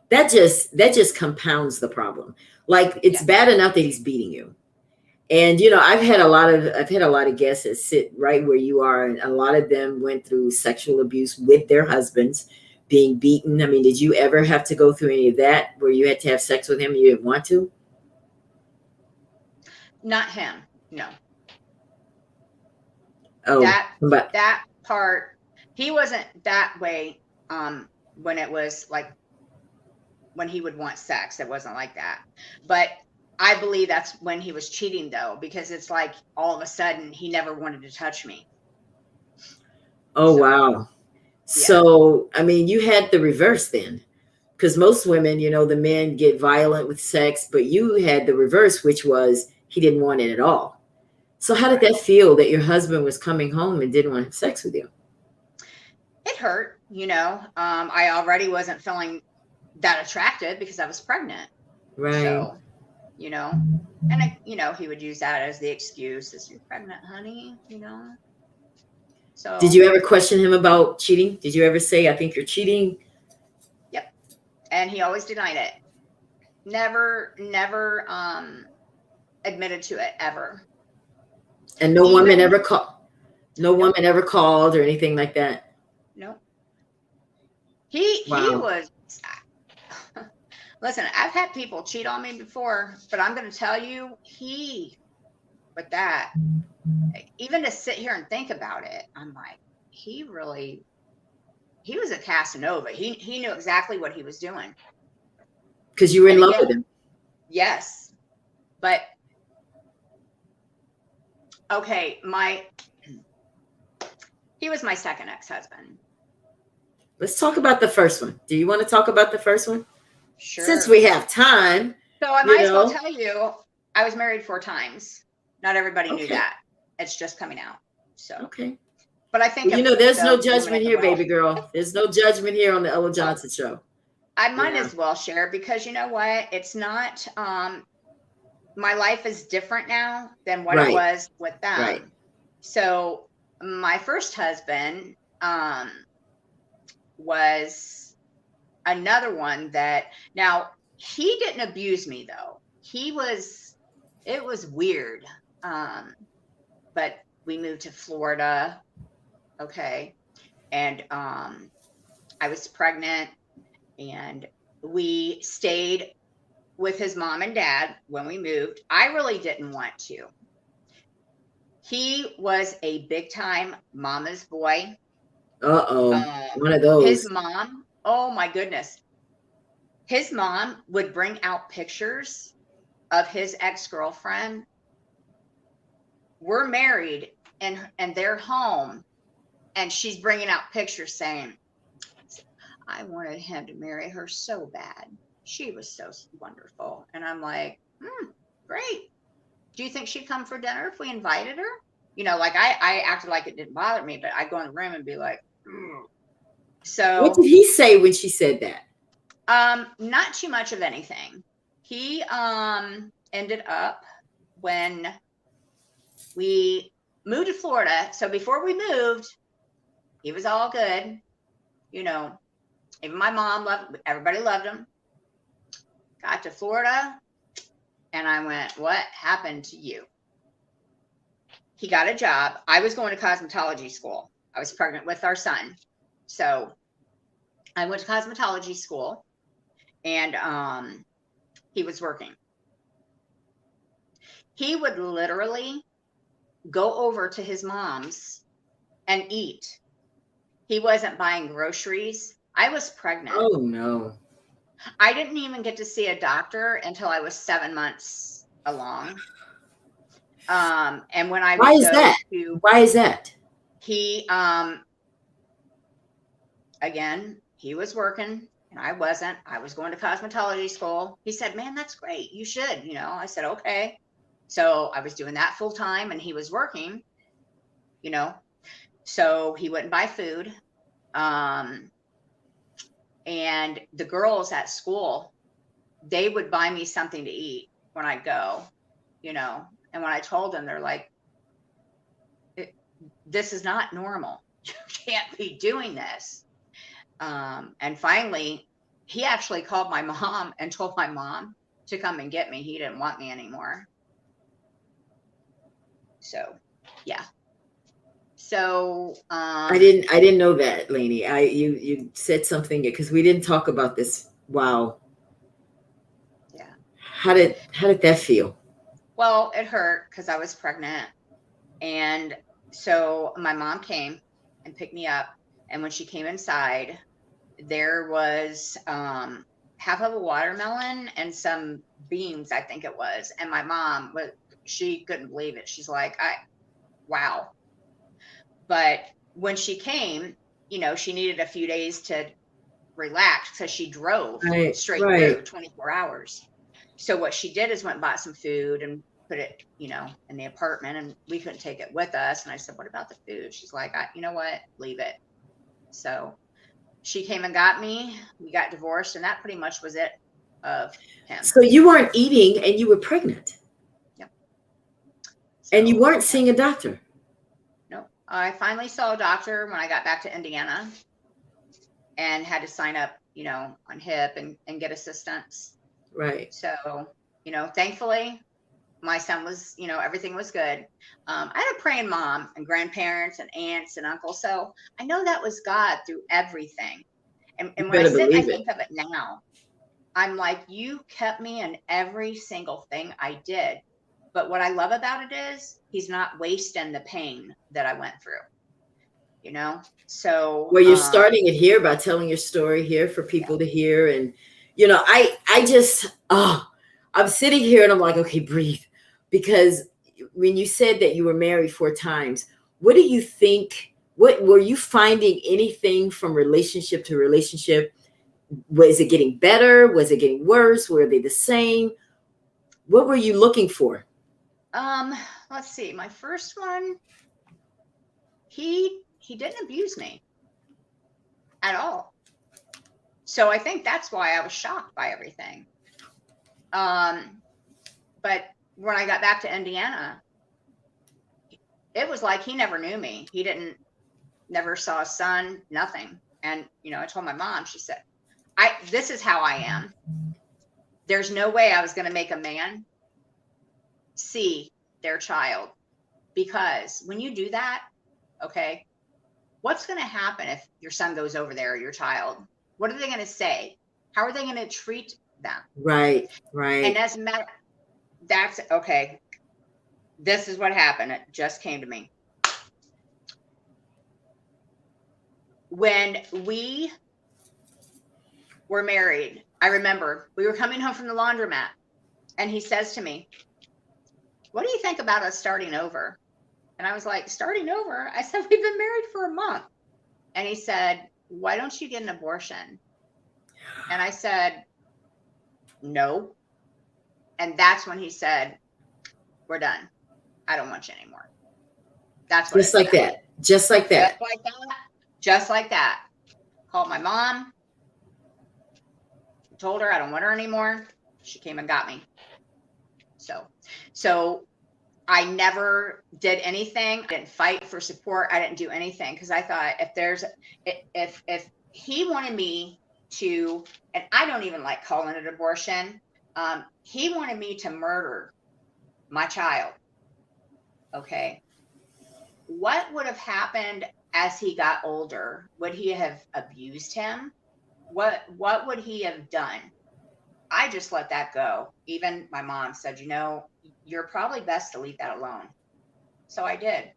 That just compounds the problem. Like, it's bad enough that he's beating you. And, I've had a lot of guests that sit right where you are. And a lot of them went through sexual abuse with their husbands being beaten? I mean, did you ever have to go through any of that where you had to have sex with him and you didn't want to? Not him. No. Oh, but That part, he wasn't that way when it was like when he would want sex. It wasn't like that. But I believe that's when he was cheating, though, because it's like all of a sudden he never wanted to touch me. oh, So, wow. yeah. So, I mean, you had the reverse then, because most women, you know, the men get violent with sex, but you had the reverse, which was he didn't want it at all. So how did that feel that your husband was coming home and didn't want to have sex with you? It hurt, you know. I already wasn't feeling that attractive because I was pregnant. Right. So, you know, and you know, he would use that as the excuse, "Is you're pregnant, honey?" You know. So. Did you ever question him about cheating? Did you ever say, "I think you're cheating"? Yep. And he always denied it. Never admitted to it ever. And no Even, woman ever called. No woman ever called or anything like that. No. He was. Listen, I've had people cheat on me before, but I'm going to tell you, with that, even to sit here and think about it, I'm like, he was a Casanova. He knew exactly what he was doing. Because you were in love with him. Yes. But, okay, he was my second ex-husband. Let's talk about the first one. Do you want to talk about the first one? Sure. Since we have time. So I might as well tell you, I was married 4 times. Not everybody knew that. It's just coming out. So. Okay. But I think, well, you know, there's no judgment here, baby girl. There's no judgment here on the Ella Johnson Show. I might as well share, because you know what? It's not, my life is different now than what it was with them. Right. So my first husband was another one that, now he didn't abuse me though. It was weird. But we moved to Florida. Okay. And I was pregnant, and we stayed with his mom and dad when we moved. I really didn't want to. He was a big time mama's boy. One of those. His mom, oh my goodness. His mom would bring out pictures of his ex-girlfriend. We're married and they're home, and she's bringing out pictures saying, "I wanted him to marry her so bad. She was so wonderful." And I'm like, great. Do you think she'd come for dinner if we invited her? You know, like I acted like it didn't bother me, but I'd go in the room and be like, So what did he say when she said that? Not too much of anything. He ended up, when we moved to Florida. So before we moved, he was all good. You know, even my mom everybody loved him. Got to Florida, and I went, "What happened to you?" He got a job. I was going to cosmetology school. I was pregnant with our son. So I went to cosmetology school, and he was working. He would literally go over to his mom's and eat. He wasn't buying groceries. I was pregnant. Oh, no. I didn't even get to see a doctor until I was 7 months along. And when I Why is that? Why is that? He, again, he was working and I wasn't. I was going to cosmetology school. He said, "Man, that's great. You should." You know, I said, "Okay." So I was doing that full time, and he was working, you know, so he wouldn't buy food. And the girls at school, they would buy me something to eat when I go, you know, and when I told them, they're like, "This is not normal. You can't be doing this." And finally, he actually called my mom and told my mom to come and get me. He didn't want me anymore. So, yeah. So I didn't know that, Lanie. You said something because we didn't talk about this. Wow. yeah. How did that feel? Well, it hurt because I was pregnant. And so my mom came and picked me up. And when she came inside, there was half of a watermelon and some beans, I think it was. And my mom she couldn't believe it. She's like, wow. But when she came, she needed a few days to relax because she drove straight through 24 hours. So what she did is went and bought some food and put it, in the apartment, and we couldn't take it with us. And I said, what about the food? She's like, you know what? Leave it. So she came and got me. We got divorced, and that pretty much was it of him. So you weren't eating and you were pregnant. Yep. And you weren't seeing a doctor. No. I finally saw a doctor when I got back to Indiana and had to sign up, on HIP and get assistance. Right. So, thankfully my son was, everything was good. I had a praying mom and grandparents and aunts and uncles. So I know that was God through everything. And when I sit and I think of it now, I'm like, you kept me in every single thing I did. But what I love about it is he's not wasting the pain that I went through, So well, you're starting it here by telling your story here for people to hear. And, I just, I'm sitting here and I'm like, okay, breathe. Because when you said that you were married 4 times, what do you think? What were you finding anything from relationship to relationship? Was it getting better? Was it getting worse? Were they the same? What were you looking for? Let's see. My first one, he didn't abuse me at all. So I think that's why I was shocked by everything. But when I got back to Indiana, it was like he never knew me. He never saw a son, nothing. And, I told my mom, she said, this is how I am. There's no way I was going to make a man see their child, because when you do that, okay, what's going to happen if your son goes over there, or your child? What are they going to say? How are they going to treat them? Right. And that's okay. This is what happened. It just came to me. When we were married, I remember we were coming home from the laundromat, and he says to me, what do you think about us starting over? And I was like, starting over? I said, we've been married for a month. And he said, why don't you get an abortion? And I said, no. And that's when he said, we're done. I don't want you anymore. That's what just like that. Just like that. Just like that. Called my mom. Told her I don't want her anymore. She came and got me. So I never did anything. I didn't fight for support. I didn't do anything because I thought if he wanted me to, and I don't even like calling it abortion. He wanted me to murder my child. Okay. What would have happened as he got older? Would he have abused him? What would he have done? I just let that go. Even my mom said, you're probably best to leave that alone. So I did.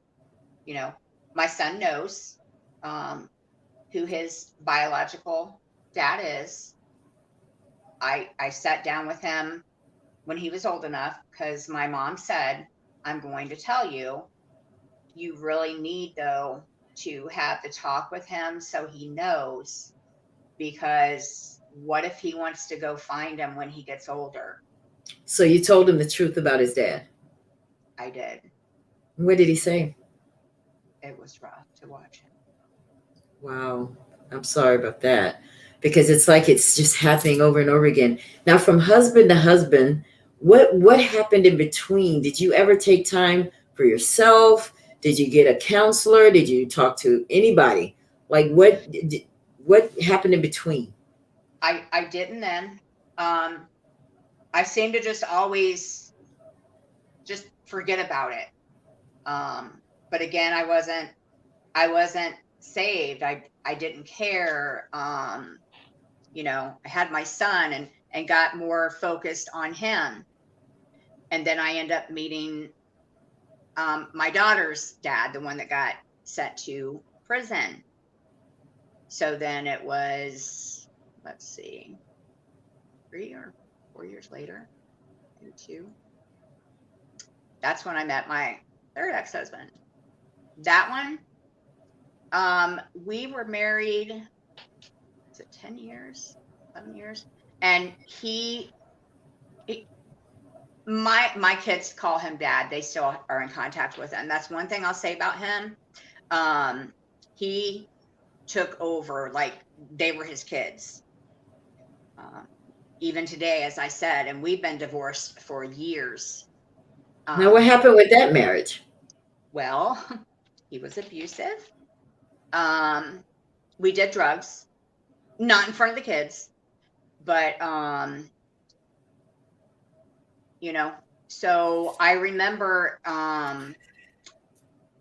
My son knows who his biological dad is. I sat down with him when he was old enough because my mom said, I'm going to tell you, you really need, though, to have the talk with him so he knows, because what if he wants to go find him when he gets older? So you told him the truth about his dad? I did. What did he say? It was rough to watch him. Wow. I'm sorry about that, because it's like it's just happening over and over again. Now, from husband to husband, what happened in between? Did you ever take time for yourself? Did you get a counselor? Did you talk to anybody? Like what happened in between? I didn't then. I seemed to just always just forget about it. But again, I wasn't I wasn't saved. I didn't care. You know, I had my son and got more focused on him. And then I end up meeting my daughter's dad, the one that got sent to prison. So then it was, let's see, 3 or 4 years later, maybe 2. That's when I met my third ex-husband. That one, we were married, is it 10 years, 11 years? And my kids call him dad. They still are in contact with him. That's one thing I'll say about him. He took over like they were his kids. Even today, as I said, and we've been divorced for years. Now, what happened with that marriage? Well, he was abusive. We did drugs, not in front of the kids, but you know, so I remember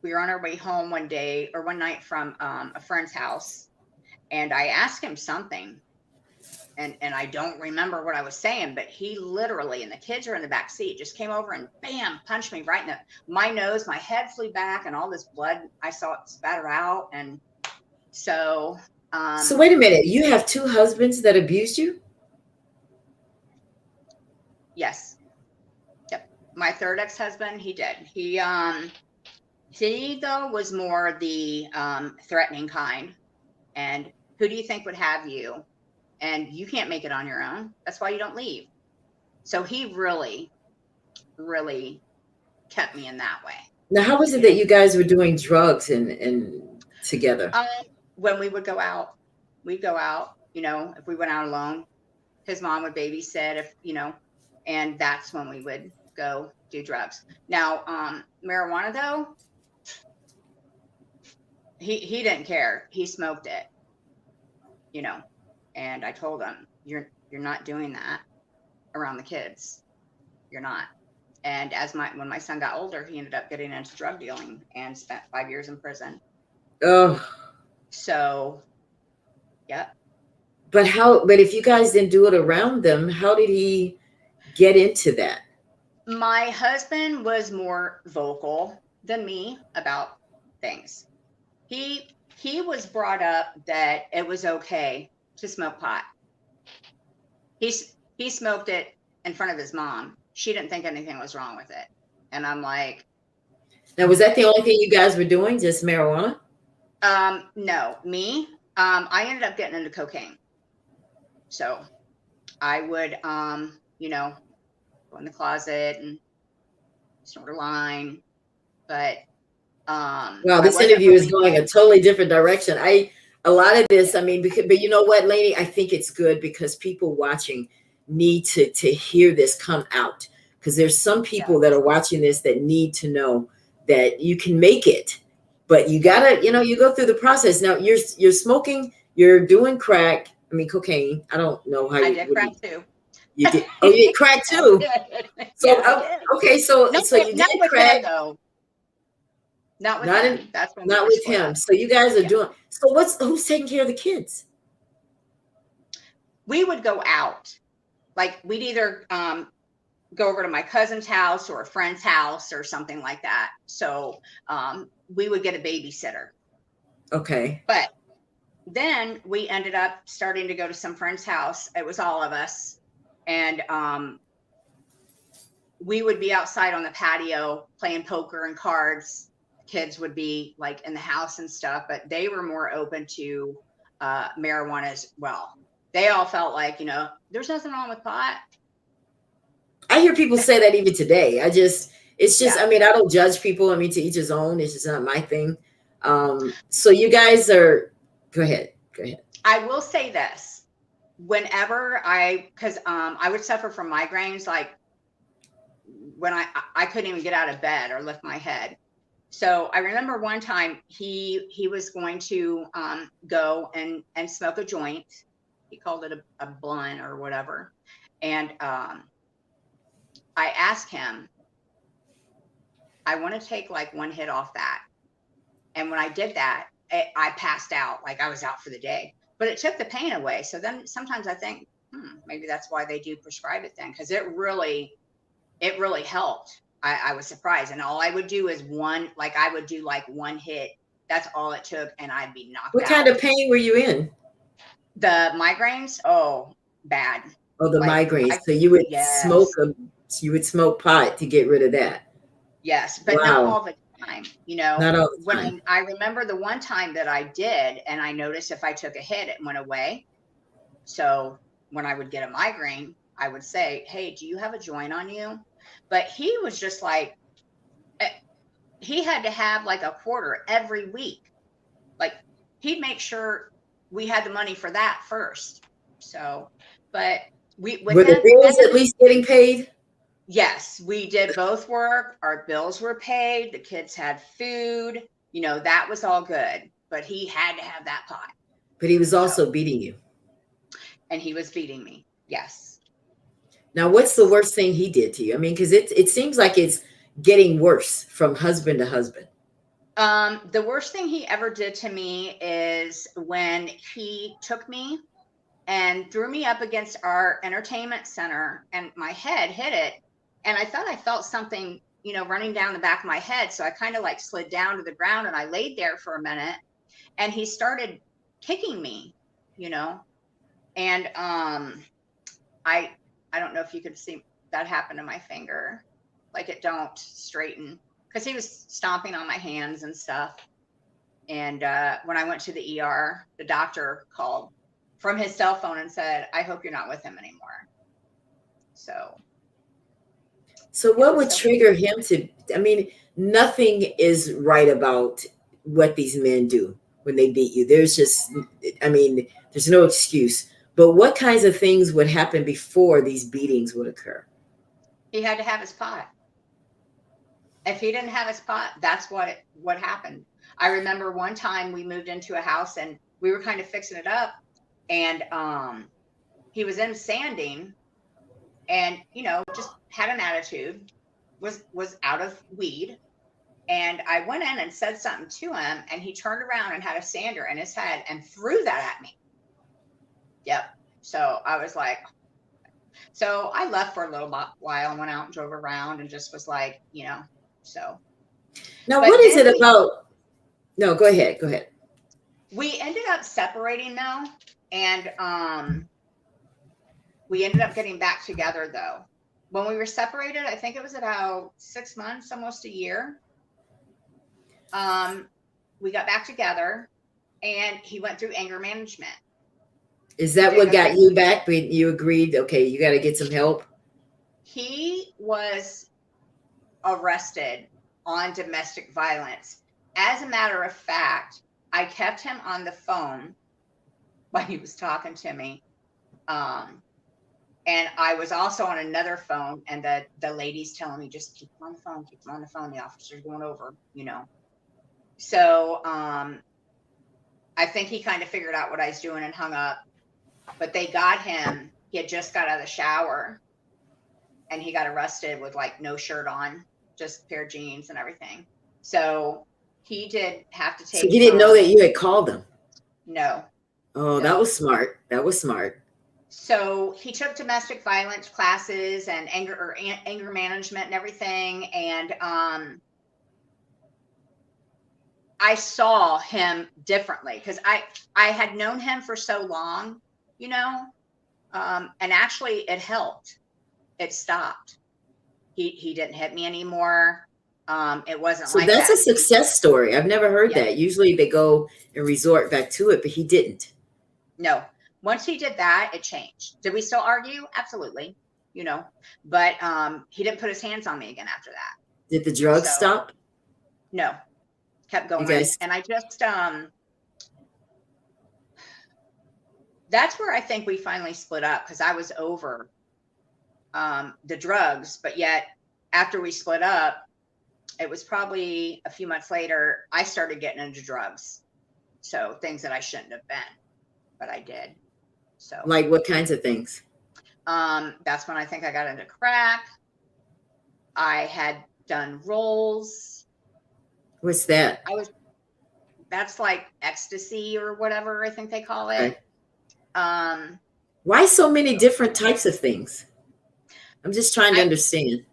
we were on our way home one night from a friend's house, and I asked him something, and I don't remember what I was saying, but he literally, and the kids are in the back seat, just came over and bam, punched me right in my nose. My head flew back, and all this blood, I saw it spatter out. And so so wait a minute, you have 2 husbands that abused you? Yes. Yep. My third ex-husband, he did. He though was more the threatening kind. And who do you think would have you? And you can't make it on your own. That's why you don't leave. So he really, really kept me in that way. Now, how was it that you guys were doing drugs and together? When we would go out, we'd go out, you know, if we went out alone, his mom would babysit, if, you know, and that's when we would go do drugs. Now, marijuana though, he didn't care. He smoked it, you know, and I told him, you're not doing that around the kids. You're not. And when my son got older, he ended up getting into drug dealing and spent 5 years in prison. Oh. So, yeah. But if you guys didn't do it around them, how did he get into that? My husband was more vocal than me about things. He was brought up that it was okay to smoke pot. He smoked it in front of his mom. She didn't think anything was wrong with it. And I'm like, now, was that the only thing you guys were doing, just marijuana? No, me. I ended up getting into cocaine. So I would, you know, go in the closet and snort a line. But wow, this interview is going a totally different direction. A lot of this, I mean, but you know what, Lanie, I think it's good because people watching need to hear this come out, because there's some people that are watching this that need to know that you can make it, but you gotta, you know, you go through the process. Now you're smoking, you're doing crack. I mean, cocaine. I don't know how I did crack too. You did? Oh, you did crack too. So yeah, okay, so you did crack. Him, though. Not with him. That's when not with him. So you guys are doing. So who's taking care of the kids? We would go out. Like we'd either go over to my cousin's house or a friend's house or something like that. So we would get a babysitter. Okay. But then we ended up starting to go to some friend's house. It was all of us. And we would be outside on the patio playing poker and cards. Kids would be like in the house and stuff, but they were more open to marijuana as well. They all felt like, you know, there's nothing wrong with pot. I hear people say that even today. It's just, I mean, I don't judge people. I mean, to each his own. It's just not my thing. So you guys go ahead. I will say this. Whenever because I would suffer from migraines, like when I couldn't even get out of bed or lift my head. So I remember one time he was going to go and smoke a joint. He called it a blunt or whatever. And I asked him, I want to take like one hit off that. And when I did that, I passed out, like I was out for the day, but it took the pain away. So then sometimes I think, maybe that's why they do prescribe it then, because it really helped. I was surprised. And all I would do is I would do like one hit. That's all it took. And I'd be knocked out. What kind of pain were you in? The migraines? Oh, bad. Oh, the migraines. So you would smoke pot to get rid of that. Yes, but not all the time. Not all the time. I remember the one time that I did, and I noticed if I took a hit, it went away. So when I would get a migraine, I would say, "Hey, do you have a joint on you?" But he was just like, he had to have like a quarter every week. Like he'd make sure we had the money for that first. So, but were the bills at least getting paid? Yes, we did both work. Our bills were paid. The kids had food. That was all good. But he had to have that pot. But he was also beating you. And he was beating me. Yes. Now, what's the worst thing he did to you? I mean, because it seems like it's getting worse from husband to husband. The worst thing he ever did to me is when he took me and threw me up against our entertainment center, and my head hit it. And I thought I felt something, running down the back of my head. So I kind of like slid down to the ground, and I laid there for a minute, and he started kicking me, and I don't know if you could see that happen to my finger. Like it don't straighten, because he was stomping on my hands and stuff. And when I went to the ER, the doctor called from his cell phone and said, "I hope you're not with him anymore." So what would trigger him to, I mean, nothing is right about what these men do when they beat you. There's no excuse. But what kinds of things would happen before these beatings would occur? He had to have his pot. If he didn't have his pot, that's what happened. I remember one time we moved into a house and we were kind of fixing it up, and he was in sanding, and just had an attitude, was out of weed. And I went in and said something to him, and he turned around and had a sander in his head and threw that at me. Yep. So I was like, so I left for a little while and went out and drove around and just was like, so. Now, what is it about? No, go ahead. We ended up separating though. And we ended up getting back together though. When we were separated, I think it was about 6 months, almost a year. We got back together, and he went through anger management. Is that what got you back? You agreed, okay, you got to get some help? He was arrested on domestic violence. As a matter of fact, I kept him on the phone while he was talking to me. And I was also on another phone, and the lady's telling me, just keep him on the phone. The officer's going over, So I think he kind of figured out what I was doing and hung up. But they got him. He had just got out of the shower, and he got arrested with like no shirt on, just a pair of jeans and everything. So he did have to take. So he didn't know that you had called him? No. Oh, no. That was smart. So he took domestic violence classes and anger management and everything. And I saw him differently because I had known him for so long, and actually it helped. It stopped. He didn't hit me anymore. It wasn't so like that's that. A success story. I've never heard that. Usually they go and resort back to it, but he didn't. No. Once he did that, it changed. Did we still argue? Absolutely. But he didn't put his hands on me again after that. Did the drugs stop? No. Kept going. And I just that's where I think we finally split up, because I was over the drugs, but yet after we split up, it was probably a few months later, I started getting into drugs. So things that I shouldn't have been, but I did. So like what kinds of things? That's when I think I got into crack. I had done rolls. What's that? that's like ecstasy or whatever I think they call it. Okay. Why so many different types of things? I'm just trying to understand.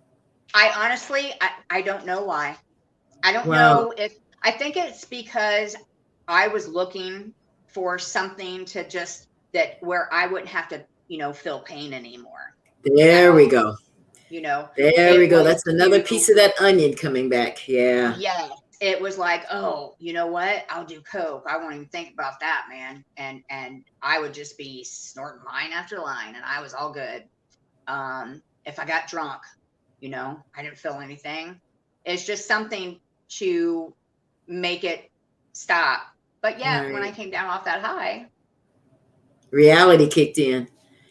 I honestly, I don't know why. I don't Wow. know if, I think it's because I was looking for something to just, that where I wouldn't have to, you know, feel pain anymore. There we go. You know, there we it go. was That's another piece of that onion coming back. Yeah. Yes. It was like, oh, you know what? I'll do coke. I won't even think about that, man. And I would just be snorting line after line, and I was all good. If I got drunk, you know, I didn't feel anything. It's just something to make it stop. But yeah, when I Right. came down off that high, Reality kicked in.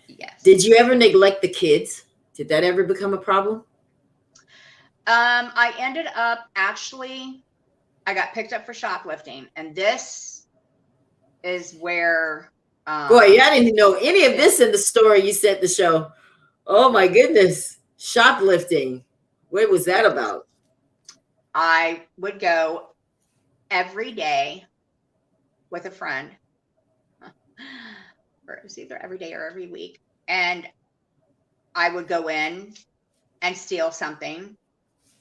yes. Did you ever neglect the kids? Did that ever become a problem? I ended up actually, I got picked up for shoplifting, and this is where Boy, I didn't know any of this in the story you said the show. Oh my goodness. Shoplifting. What was that about? I would go every day with a friend, or it was either every day or every week, and I would go in and steal something,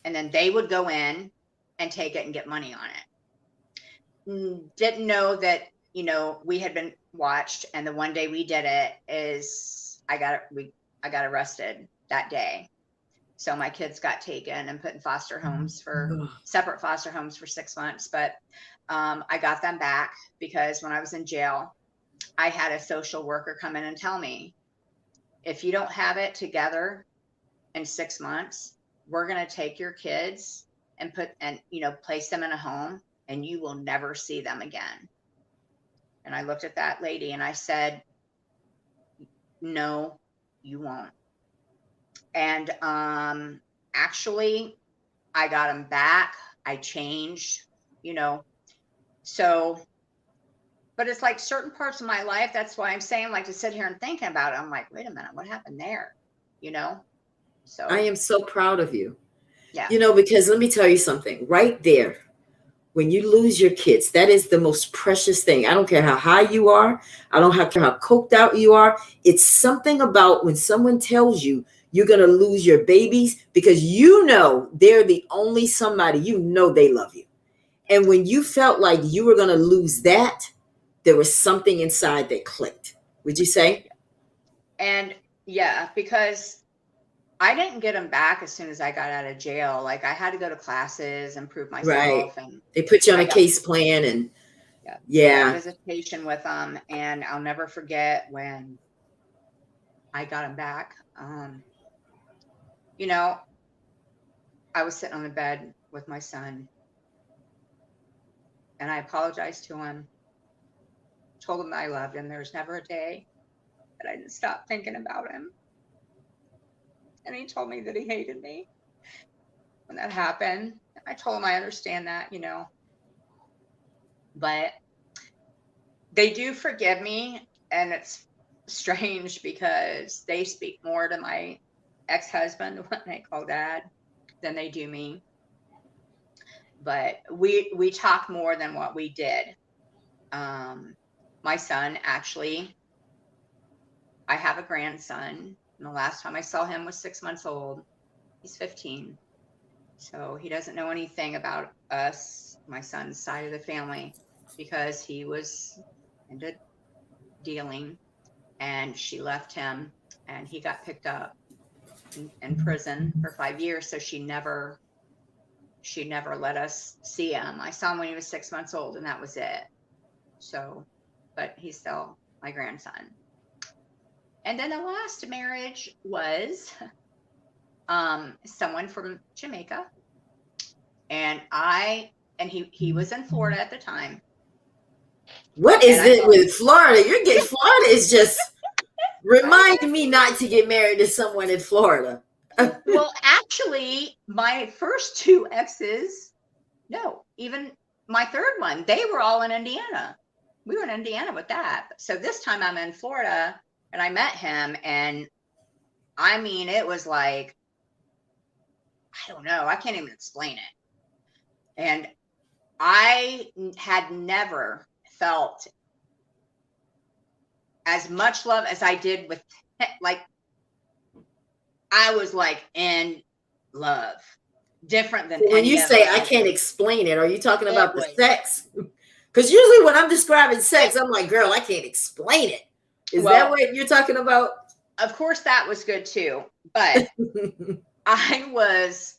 and then they would go in and take it and get money on it. Didn't know that, you know, we had been watched, and the one day we did it is I got arrested that day. So my kids got taken and put in foster homes separate foster homes for 6 months. But I got them back because when I was in jail, I had a social worker come in and tell me, if you don't have it together in 6 months, we're going to take your kids and place them in a home, and you will never see them again. And I looked at that lady and I said, no, you won't. And actually, I got them back. I changed, you know. So, but it's like certain parts of my life. That's why I'm saying, like, to sit here and thinking about it, I'm like, wait a minute, what happened there? You know? So I am so proud of you. yeah. You know, because let me tell you something right there. When you lose your kids, that is the most precious thing. I don't care how high you are. I don't care how coked out you are. It's something about when someone tells you you're going to lose your babies, because you know they're the only somebody, you know they love you. And when you felt like you were going to lose that, there was something inside that clicked. Would you say? And yeah, because I didn't get them back as soon as I got out of jail. Like, I had to go to classes and prove myself. Right. And they put you on a case plan, and yeah. Visitation with them. And I'll never forget when I got them back. You know, I was sitting on the bed with my son, and I apologized to him, told him that I loved him. There was never a day that I didn't stop thinking about him. And he told me that he hated me when that happened. I told him I understand that, you know. But they do forgive me, and it's strange because they speak more to my ex-husband, what they call Dad, than they do me. But we talk more than what we did. My son, actually, I have a grandson, and the last time I saw him was 6 months old. He's 15. So he doesn't know anything about us, my son's side of the family, because he was into dealing, and she left him, and he got picked up in prison for 5 years. So she never let us see him. I saw him when he was 6 months old, and that was it. So, but he's still my grandson. And then the last marriage was someone from Jamaica, and he was in Florida at the time. What is it with Florida? You're getting Florida is just remind me not to get married to someone in Florida. Well, actually, my first two exes, no, even my third one, they were all in Indiana. We were in Indiana with that. So this time I'm in Florida, and I met him, and I mean, it was like, I don't know, I can't even explain it. And I had never felt as much love as I did with, like, I was like in love, different than When any you other. say I can't explain it, are you talking It about the was- sex? Because usually when I'm describing sex, I'm like, girl, I can't explain it. Is that Well, what you're talking about? Of course, that was good too, but I was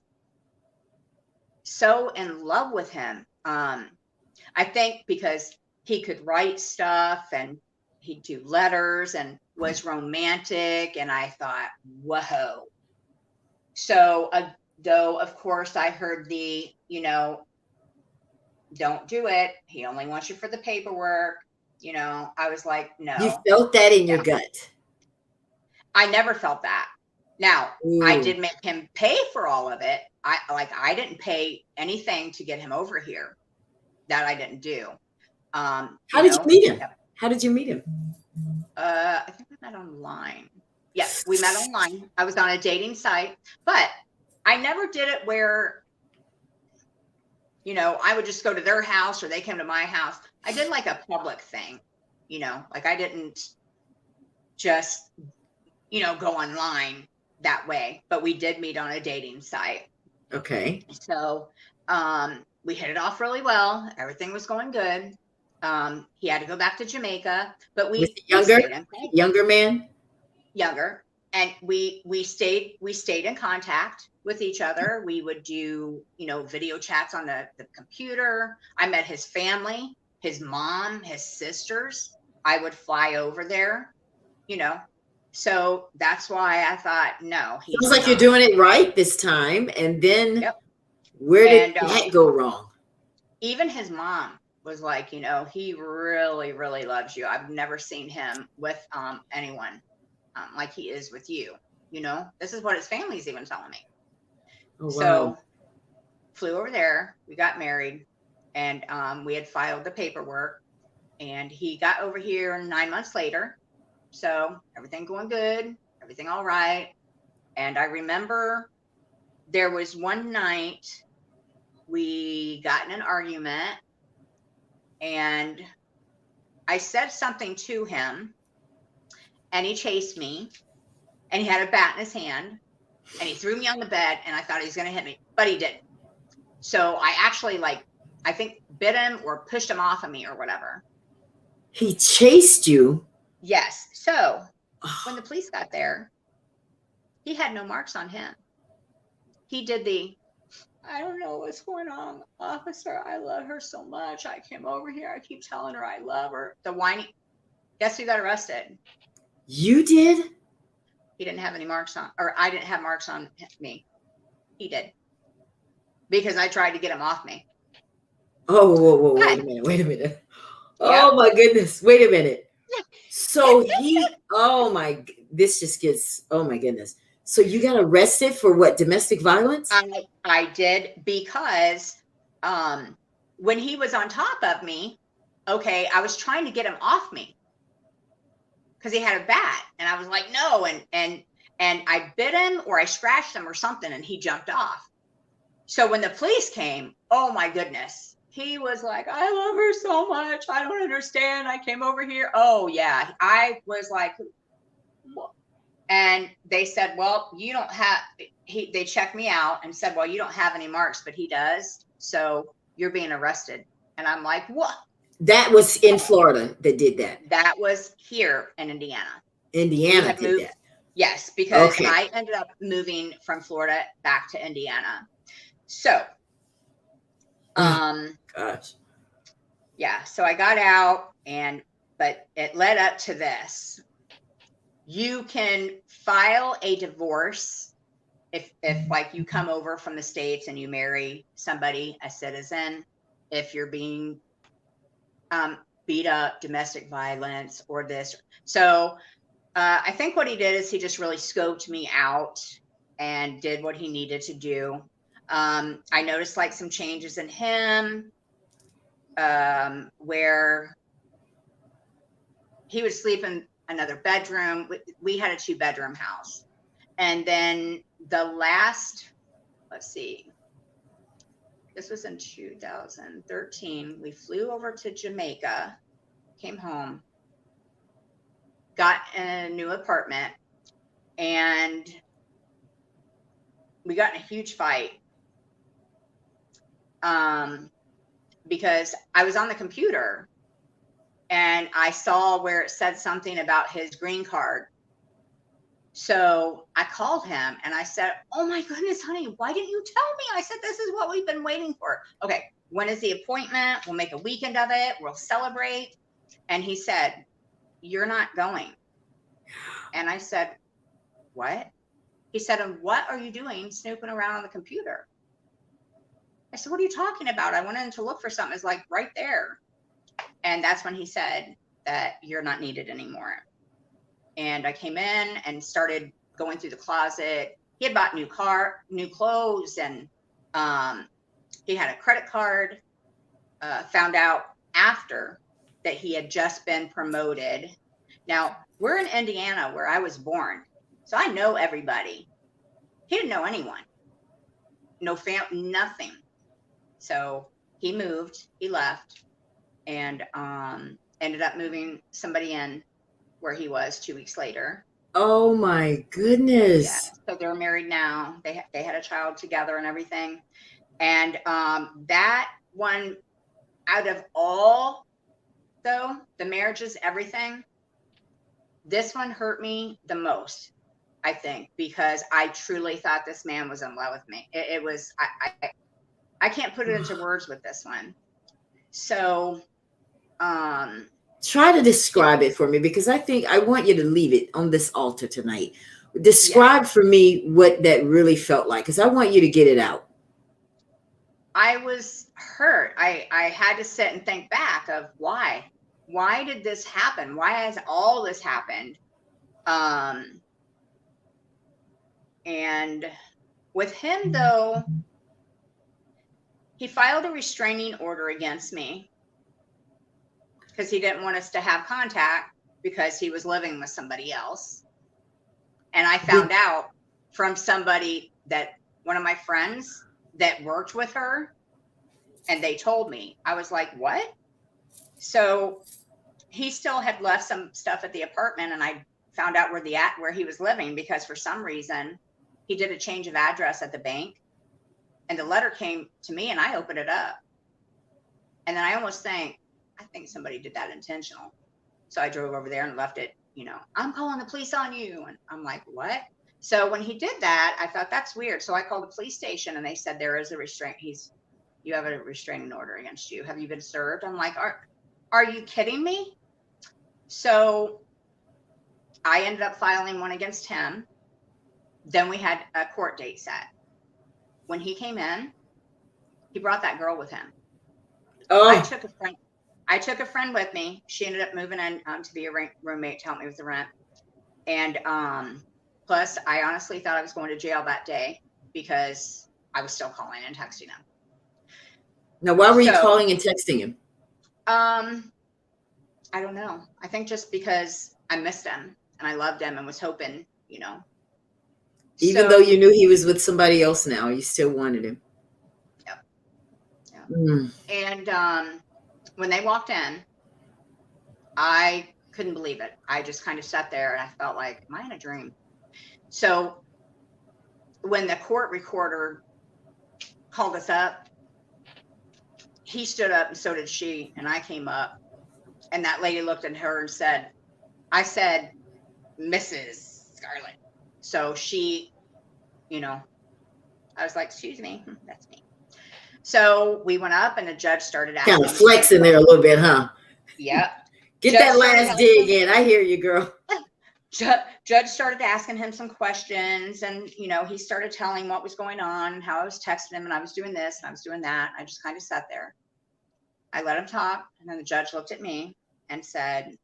so in love with him. I think because he could write stuff and he'd do letters and was romantic, and I thought, whoa. So, though, of course, I heard the, don't do it. He only wants you for the paperwork. I was like, You no. felt that in your gut. I never felt that. Now, Ooh. I did make him pay for all of it. I didn't pay anything to get him over here. That I didn't do. How did you meet him? How did you meet him? I think we met online. Yes, we met online. I was on a dating site, but I never did it where, I would just go to their house or they came to my house. I did like a public thing, like I didn't just, go online that way, but we did meet on a dating site. Okay. So, we hit it off really well. Everything was going good. He had to go back to Jamaica, but we younger man, younger, and we stayed in contact with each other. We would do, video chats on the computer. I met his family, his mom, his sisters. I would fly over there, so that's why I thought, no, he's sounds like you're doing it right this time. And then where did that go wrong? Even his mom was like, he really, really loves you. I've never seen him with anyone like he is with you. This is what his family's even telling me. Oh, wow. So flew over there, we got married, and we had filed the paperwork, and he got over here 9 months later. So everything going good, everything all right. And I remember there was one night we got in an argument, and I said something to him, and he chased me, and he had a bat in his hand, and he threw me on the bed, and I thought he was going to hit me, but he didn't. So I actually, I think bit him or pushed him off of me or whatever. He chased you? Yes. So when the police got there, he had no marks on him. He did I don't know what's going on, officer. I love her so much. I came over here. I keep telling her I love her. The whining. Guess who got arrested? You did? He didn't have any marks on, or I didn't have marks on me. He did. Because I tried to get him off me. Oh, whoa, wait a minute. Oh my goodness. Wait a minute. So this just gets, oh my goodness. So you got arrested for what? Domestic violence? I did, because when he was on top of me, I was trying to get him off me because he had a bat, and I was like, no, and I bit him or I scratched him or something, and he jumped off. So when the police came, oh my goodness, he was like, I love her so much. I don't understand. I came over here. Oh yeah. I was like, what? And they said, well, you don't have, they checked me out and said, well, you don't have any marks, but he does. So you're being arrested. And I'm like, what? That was in Florida that did that. That was here in Indiana. Indiana did that. Yes, because I ended up moving from Florida back to Indiana. So, gosh. Yeah, so I got out, but it led up to this. You can file a divorce if like you come over from the States and you marry somebody, a citizen, if you're being beat up, domestic violence, or this. So I think what he did is he just really scoped me out and did what he needed to do. I noticed like some changes in him, where he would sleep in another bedroom. We had a 2-bedroom house. And then the This was in 2013. We flew over to Jamaica, came home, got a new apartment, and we got in a huge fight. Because I was on the computer and I saw where it said something about his green card. So I called him and I said, oh my goodness, honey, why didn't you tell me? I said, this is what we've been waiting for. Okay, when is the appointment? We'll make a weekend of it. We'll celebrate. And he said, you're not going. And I said, what? He said, and what are you doing snooping around on the computer? I said, what are you talking about? I went in to look for something. It's like right there. And that's when he said that you're not needed anymore. And I came in and started going through the closet. He had bought new clothes, and he had a credit card. Found out after that he had just been promoted. Now, we're in Indiana where I was born, so I know everybody. He didn't know anyone. No nothing. So he moved, he left, and ended up moving somebody in where he was 2 weeks later. Oh my goodness. Yeah. So they're married now. They had a child together and everything. And that one, out of all, though, the marriages, everything, this one hurt me the most, I think, because I truly thought this man was in love with me. It was, I can't put it into words with this one. So, try to describe it for me, because I think I want you to leave it on this altar tonight. Describe for me what that really felt like, because I want you to get it out. I was hurt. I had to sit and think back of why did this happen? Why has all this happened? And with him, though, he filed a restraining order against me because he didn't want us to have contact because he was living with somebody else. And I found out from somebody that one of my friends that worked with her, and they told me. I was like, what? So he still had left some stuff at the apartment, and I found out where he was living, because for some reason he did a change of address at the bank, and the letter came to me, and I opened it up, and then I almost think somebody did that intentional. So I drove over there and left it, I'm calling the police on you. And I'm like, what? So when he did that, I thought that's weird. So I called the police station, and they said there is a restraint. You have a restraining order against you. Have you been served? I'm like, are you kidding me? So I ended up filing one against him. Then we had a court date set. When he came in, he brought that girl with him. Oh. I took a friend with me. She ended up moving in to be a roommate to help me with the rent. And plus, I honestly thought I was going to jail that day because I was still calling and texting him. Now, why were you calling and texting him? I don't know. I think just because I missed him and I loved him and was hoping, Even though you knew he was with somebody else now, you still wanted him. Yep. Yeah. Mm. And when they walked in, I couldn't believe it. I just kind of sat there and I felt like, am I in a dream? So when the court recorder called us up, he stood up and so did she, and I came up, and that lady looked at her and said, I said, Mrs. Scarlett. So she, I was like, excuse me, that's me. So we went up, and the judge started asking. Kind of flexing there a little bit, huh? Yeah. Get that last dig in. I hear you, girl. Judge started asking him some questions, and he started telling what was going on and how I was texting him, and I was doing this and I was doing that. I just kind of sat there. I let him talk, and then the judge looked at me and said,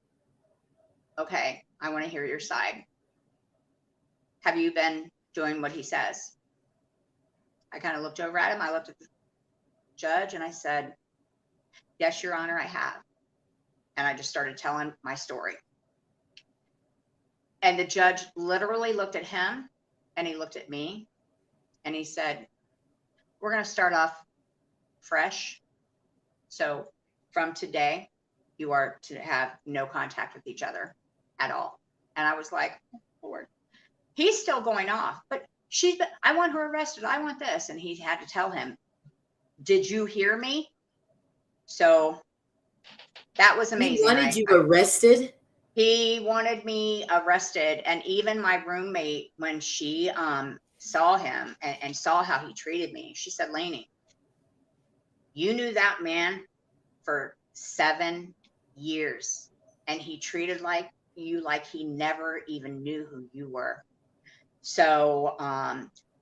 okay, I want to hear your side. Have you been doing what he says? I kind of looked over at him. I looked at the judge and I said, yes, Your Honor, I have. And I just started telling my story. And the judge literally looked at him, and he looked at me, and he said, we're going to start off fresh. So from today, you are to have no contact with each other at all. And I was like, oh, Lord, he's still going off, but I want her arrested. I want this. And he had to tell him, did you hear me? So that was amazing. He wanted you arrested? He wanted me arrested. And even my roommate, when she saw him and saw how he treated me, she said, Lanie, you knew that man for 7 years and he treated you like he never even knew who you were. So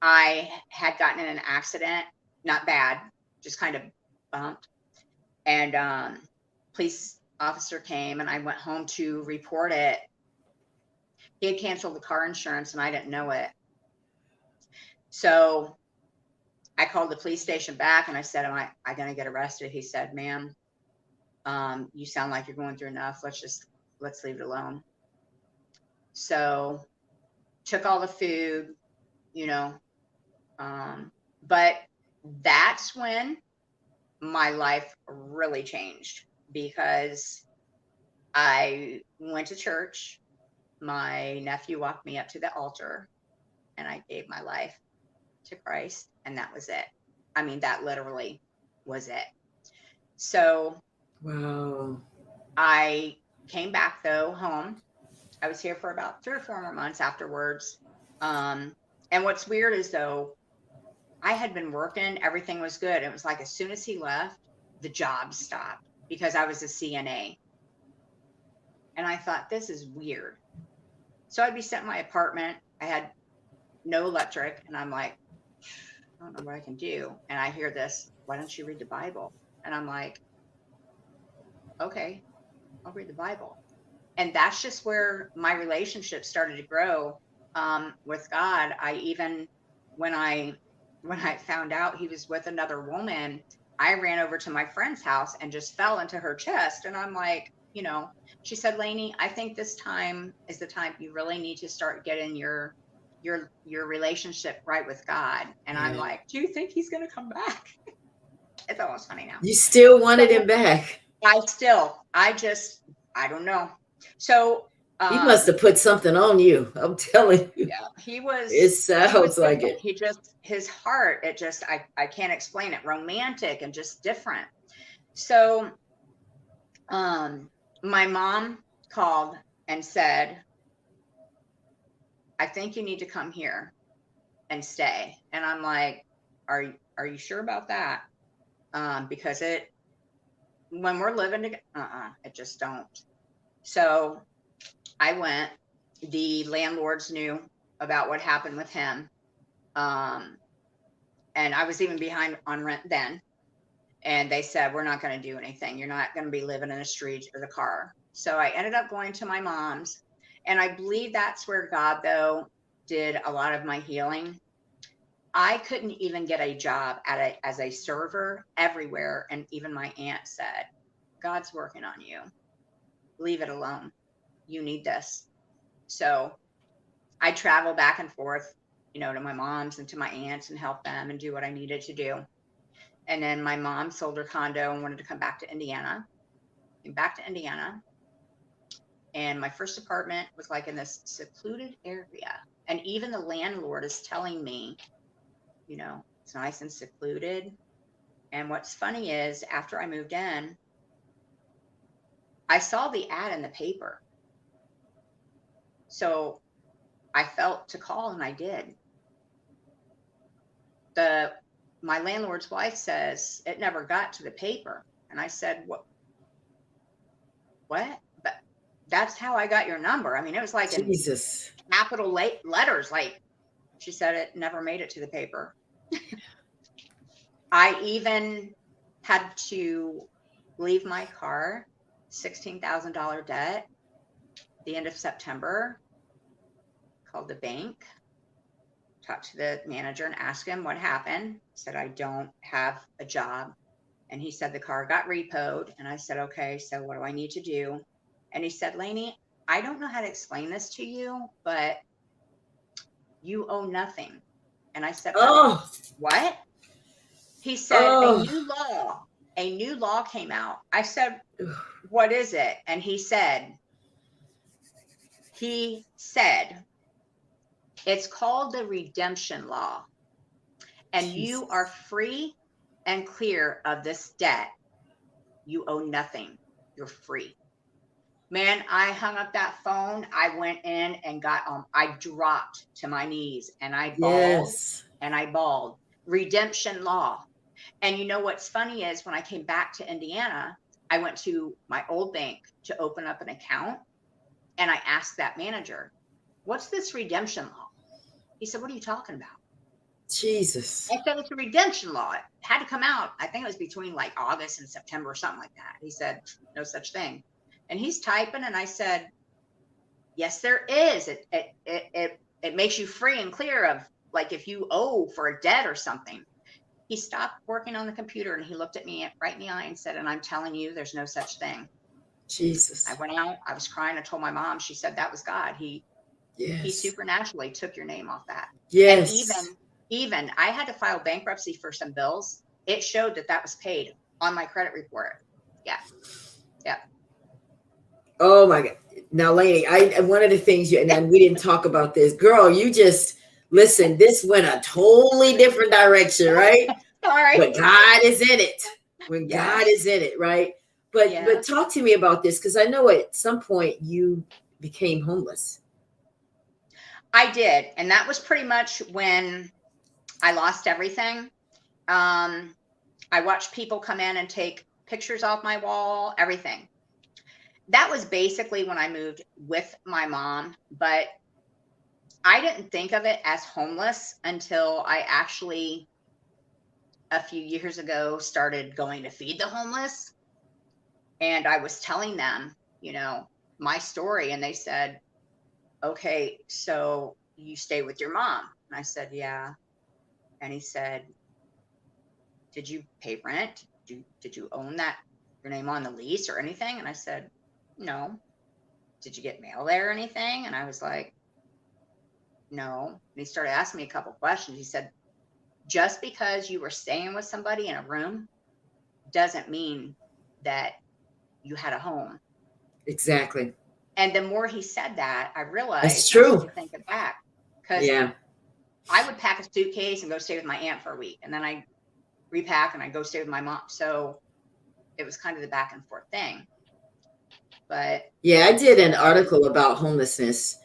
I had gotten in an accident, not bad, just kind of bumped. And police officer came and I went home to report it. He had canceled the car insurance and I didn't know it. So I called the police station back and I said, am I going to get arrested? He said, ma'am, you sound like you're going through enough. Let's leave it alone. So took all the food, but that's when my life really changed, because I went to church. My nephew walked me up to the altar and I gave my life to Christ, and that was it. I mean, that literally was it. So wow. I came back though home. I was here for about 3 or 4 more months afterwards. And what's weird is though, I had been working, everything was good. It was like as soon as he left, the job stopped because I was a CNA. And I thought, this is weird. So I'd be sitting in my apartment. I had no electric and I'm like, I don't know what I can do. And I hear this, why don't you read the Bible? And I'm like, okay, I'll read the Bible. And that's just where my relationship started to grow with God. I even, when I found out he was with another woman, I ran over to my friend's house and just fell into her chest. And I'm like, she said, Lanie, I think this time is the time you really need to start getting your relationship right with God. And I'm like, do you think he's going to come back? It's almost funny now. You still wanted him back? I don't know. So he must have put something on you. I'm telling you. Yeah, he was. It sounds like it. He just, his heart, I can't explain it. Romantic and just different. So, my mom called and said, I think you need to come here and stay. And I'm like, are you sure about that? Because when we're living together, it just don't. So I went. The landlords knew about what happened with him. And I was even behind on rent then. And they said, we're not going to do anything. You're not going to be living in the street or the car. So I ended up going to my mom's. And I believe that's where God, though, did a lot of my healing. I couldn't even get a job as a server everywhere. And even my aunt said, God's working on you. Leave it alone. You need this. So I traveled back and forth, to my mom's and to my aunts and help them and do what I needed to do. And then my mom sold her condo and wanted to come back to Indiana. Came back to Indiana. And my first apartment was like in this secluded area. And even the landlord is telling me, it's nice and secluded. And what's funny is after I moved in, I saw the ad in the paper. So I felt to call and I did. My landlord's wife says it never got to the paper. And I said, what? But that's how I got your number. I mean, it was like Jesus. In capital letters. Like she said, it never made it to the paper. I even had to leave my car, $16,000 debt, the end of September. Called the bank, talked to the manager and asked him what happened. Said, I don't have a job. And he said the car got repoed. And I said, okay, so what do I need to do? And he said, Lanie, I don't know how to explain this to you, but you owe nothing. And I said, oh, what? He said, a new law came out. I said, what is it? And he said, it's called the redemption law. And Jesus. You are free and clear of this debt. You owe nothing. You're free. Man, I hung up that phone. I went in and I dropped to my knees and I bawled and I bawled. Redemption law. And you know what's funny is when I came back to Indiana, I went to my old bank to open up an account. And I asked that manager, what's this redemption law? He said, what are you talking about? Jesus. I said, it's a redemption law. It had to come out. I think it was between like August and September or something like that. He said, no such thing. And he's typing. And I said, yes, there is. It makes you free and clear of like if you owe for a debt or something. He stopped working on the computer and he looked at me right in the eye and said, and I'm telling you, there's no such thing. Jesus. I went out. I was crying. I told my mom. She said that was God. He supernaturally took your name off that. Yes. And even I had to file bankruptcy for some bills. It showed that was paid on my credit report. Yeah. Yeah. Oh my God. Now, Lanie, one of the things and we didn't talk about this, girl, you just listen, this went a totally different direction, right? All right. But God is in it. When God is in it, right? But talk to me about this, because I know at some point you became homeless. I did. And that was pretty much when I lost everything. I watched people come in and take pictures off my wall, everything. That was basically when I moved with my mom, but I didn't think of it as homeless until I actually, a few years ago, started going to feed the homeless. And I was telling them, my story. And they said, okay, so you stay with your mom? And I said, yeah. And he said, did you pay rent? Did you own your name on the lease or anything? And I said, no. Did you get mail there or anything? And I was like, no. And he started asking me a couple questions. He said, just because you were staying with somebody in a room doesn't mean that you had a home. Exactly. And the more he said that, I realized that's true. I had to think it back, because I would pack a suitcase and go stay with my aunt for a week, and then I repack and I go stay with my mom. So it was kind of the back and forth thing. But I did an article about homelessness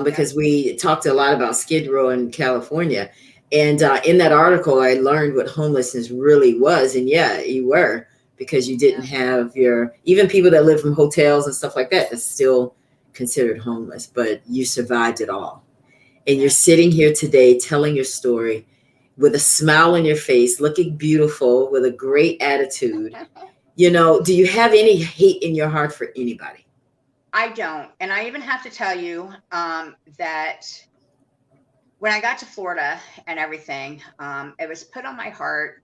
because we talked a lot about Skid Row in California. And in that article, I learned what homelessness really was. And you were, because you didn't have even people that live from hotels and stuff like that, that's still considered homeless, but you survived it all. And you're sitting here today telling your story with a smile on your face, looking beautiful, with a great attitude. Do you have any hate in your heart for anybody? I don't. And I even have to tell you that when I got to Florida and everything, it was put on my heart.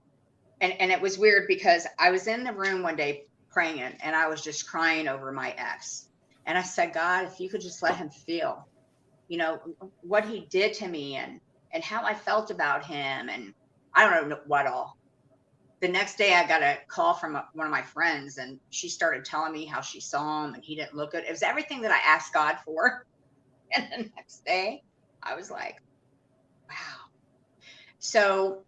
And it was weird because I was in the room one day praying and I was just crying over my ex. And I said, God, if you could just let him feel, what he did to me and how I felt about him. And I don't know what all. The next day I got a call from one of my friends, and she started telling me how she saw him and he didn't look good. It was everything that I asked God for. And the next day I was like, wow. So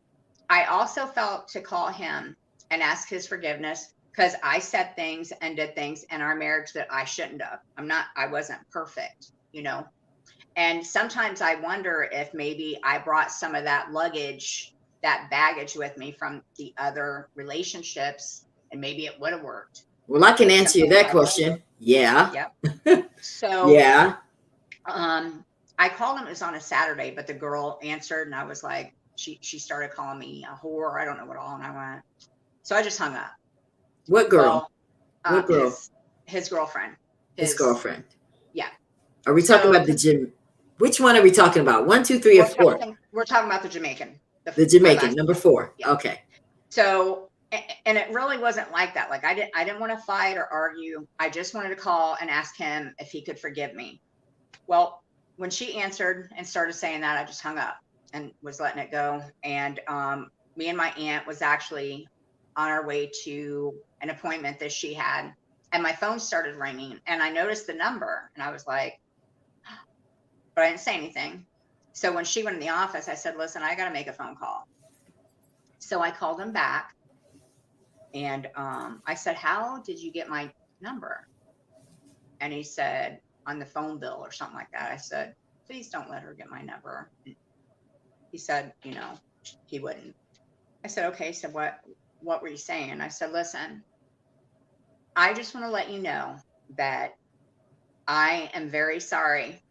I also felt to call him and ask his forgiveness, because I said things and did things in our marriage that I shouldn't have. I wasn't perfect, And sometimes I wonder if maybe I brought some of that luggage, that baggage with me from the other relationships, and maybe it would have worked. Well, I can answer you that question. Yeah. Yep. So I called him. It was on a Saturday, but the girl answered, and I was like, she started calling me a whore. I don't know what all. And I went, so I just hung up. What girl? Well, what girl? His girlfriend. His girlfriend. Yeah. Are we talking about the gym? Which one are we talking about? 1, 2, 3, or 4? We're talking about the Jamaican. The Jamaican, number 4. Yeah. Okay. So, and it really wasn't like that. Like I didn't want to fight or argue. I just wanted to call and ask him if he could forgive me. Well, when she answered and started saying that, I just hung up and was letting it go. And me and my aunt was actually on our way to an appointment that she had, and my phone started ringing, and I noticed the number, and I was like, but I didn't say anything. So when she went in the office, I said, listen, I got to make a phone call. So I called him back, and I said, how did you get my number? And he said, on the phone bill or something like that. I said, please don't let her get my number. He said, you know, he wouldn't. I said, okay. So what were you saying? I said, listen, I just want to let you know that I am very sorry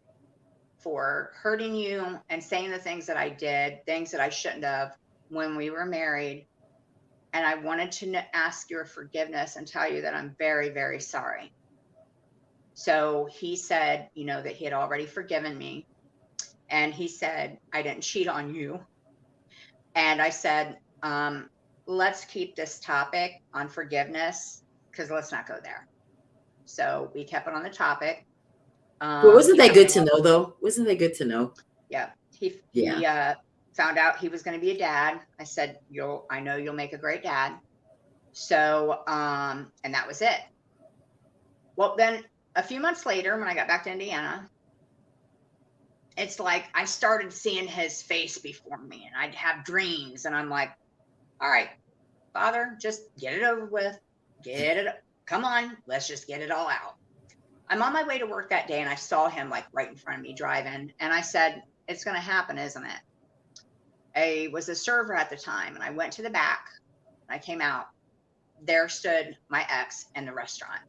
for hurting you and saying the things that I did, things that I shouldn't have when we were married. And I wanted to ask your forgiveness and tell you that I'm very, very sorry. So he said, you know, that he had already forgiven me. And he said, I didn't cheat on you. And I said, let's keep this topic on forgiveness, because let's not go there. So we kept it on the topic. Well, wasn't that good to know, though? Wasn't that good to know? Yeah. He found out he was going to be a dad. I said, I know you'll make a great dad. So, and that was it. Well, then a few months later, when I got back to Indiana, it's like I started seeing his face before me, and I'd have dreams, and I'm like, all right, Father, just get it over with. Come on, let's just get it all out. I'm on my way to work that day, and I saw him like right in front of me driving, and I said, it's going to happen, isn't it? I was a server at the time, and I went to the back, and I came out. There stood my ex in the restaurant,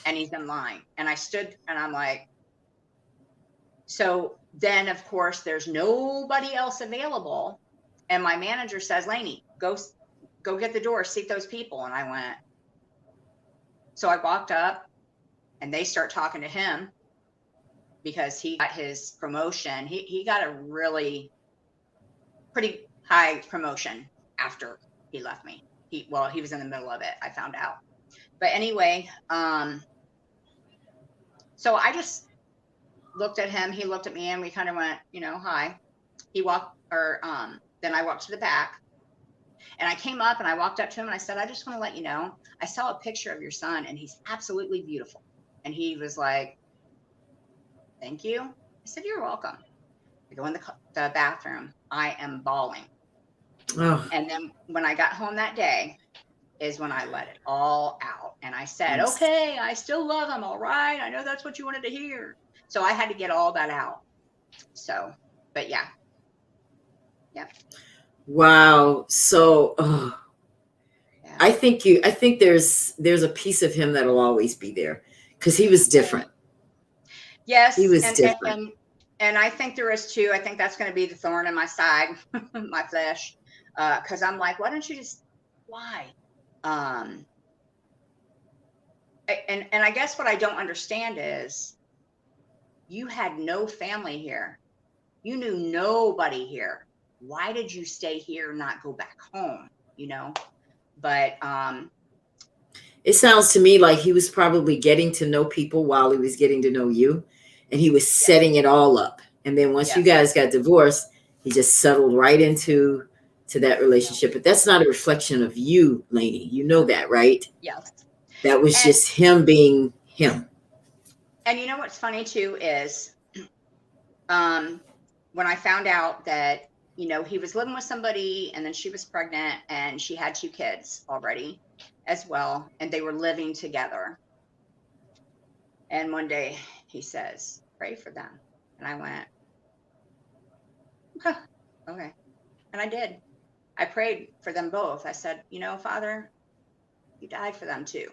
and he's in line. And I stood, and I'm like, so then of course there's nobody else available. And my manager says, Lanie, go get the door, seat those people. And I went, so I walked up, and they start talking to him because he got his promotion. He got a really pretty high promotion after he left me. He was in the middle of it, I found out. But anyway, so I just looked at him, he looked at me, and we kind of went, you know, hi. Then I walked to the back, and I came up, and I walked up to him, and I said, I just want to let you know, I saw a picture of your son, and he's absolutely beautiful. And he was like, thank you. I said, you're welcome. I go in the bathroom. I am bawling. Oh. And then when I got home that day is when I let it all out. And I said, okay, I still love him. All right. I know that's what you wanted to hear. So I had to get all that out. So, but yeah. Yeah. Wow. So, Yeah. I think there's a piece of him that'll always be there, because he was different. Yes. He was different. And I think there is too. I think that's going to be the thorn in my side, my flesh. Cause I'm like, why don't you just, why? And I guess what I don't understand is you had no family here. You knew nobody here. Why did you stay here and not go back home? You know, but, it sounds to me like he was probably getting to know people while he was getting to know you, and he was setting it all up. And then once you guys got divorced, he just settled right into that relationship. But that's not a reflection of you, Lanie. You know that, right? Yes. That was just him being him. And you know what's funny too is when I found out that, you know, he was living with somebody, and then she was pregnant, and she had 2 kids already as well, and they were living together. And one day he says, pray for them. And I went, okay. And I did. I prayed for them both. I said, you know, Father, you died for them too.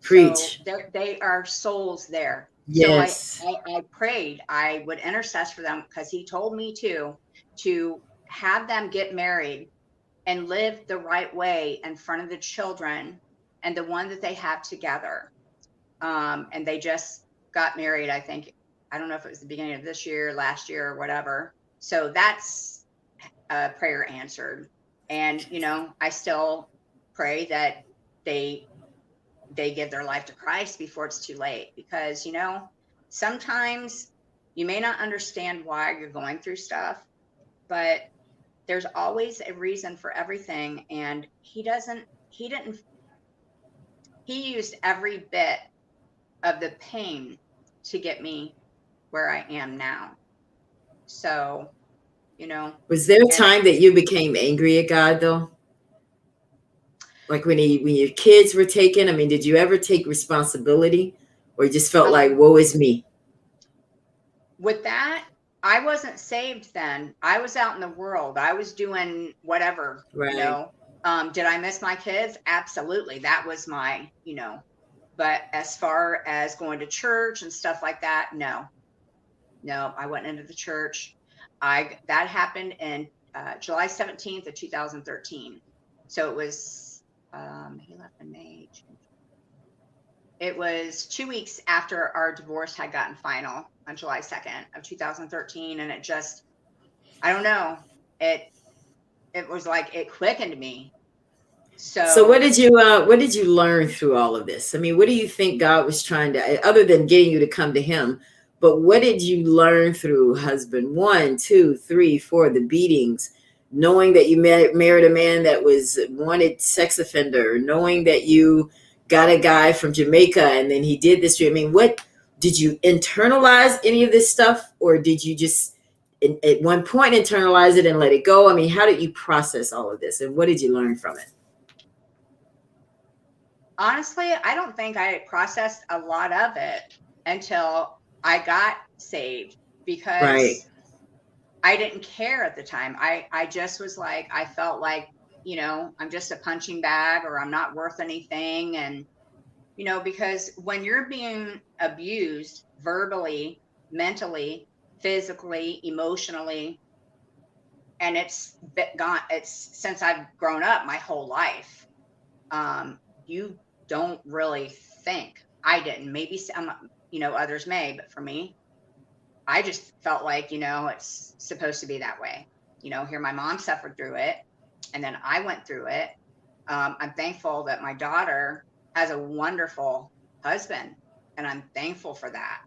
Preach. So they are souls there. Yes. So I prayed I would intercess for them, because he told me to have them get married and live the right way in front of the children and the one that they have together. And they just got married, I think. I don't know if it was the beginning of this year, last year, or whatever. So that's a prayer answered. And, you know, I still pray that they give their life to Christ before it's too late, because, you know, sometimes you may not understand why you're going through stuff, but there's always a reason for everything. And he used every bit of the pain to get me where I am now. So, Was there a and time that you became angry at God though? Like when your kids were taken? I mean, did you ever take responsibility, or you just felt like, woe is me? with that, I wasn't saved then. I was out in the world. I was doing whatever, Right. Did I miss my kids? Absolutely. That was my, but as far as going to church and stuff like that, no, I went into the church. That happened in July 17th of 2013. So it was, he left in May. It was 2 weeks after our divorce had gotten final on July 2nd of 2013. And it just, I don't know, it was like, it quickened me. So what did you learn through all of this? I mean, what do you think God was trying to, other than getting you to come to him, but what did you learn through husband 1, 2, 3, 4, the beatings, knowing that you married a man that was wanted sex offender, knowing that you got a guy from Jamaica and then he did this to you? I mean, what did you internalize any of this stuff, or did you just at one point internalize it and let it go? I mean, how did you process all of this, and what did you learn from it? Honestly, I don't think I processed a lot of it until I got saved, because Right. I didn't care at the time. I just was like, I felt like, I'm just a punching bag, or I'm not worth anything. And, because when you're being abused verbally, mentally, physically, emotionally, and it's since I've grown up my whole life, you don't really think. I didn't. Maybe some, others may, but for me, I just felt like, it's supposed to be that way. Here my mom suffered through it, and then I went through it. I'm thankful that my daughter has a wonderful husband, and I'm thankful for that,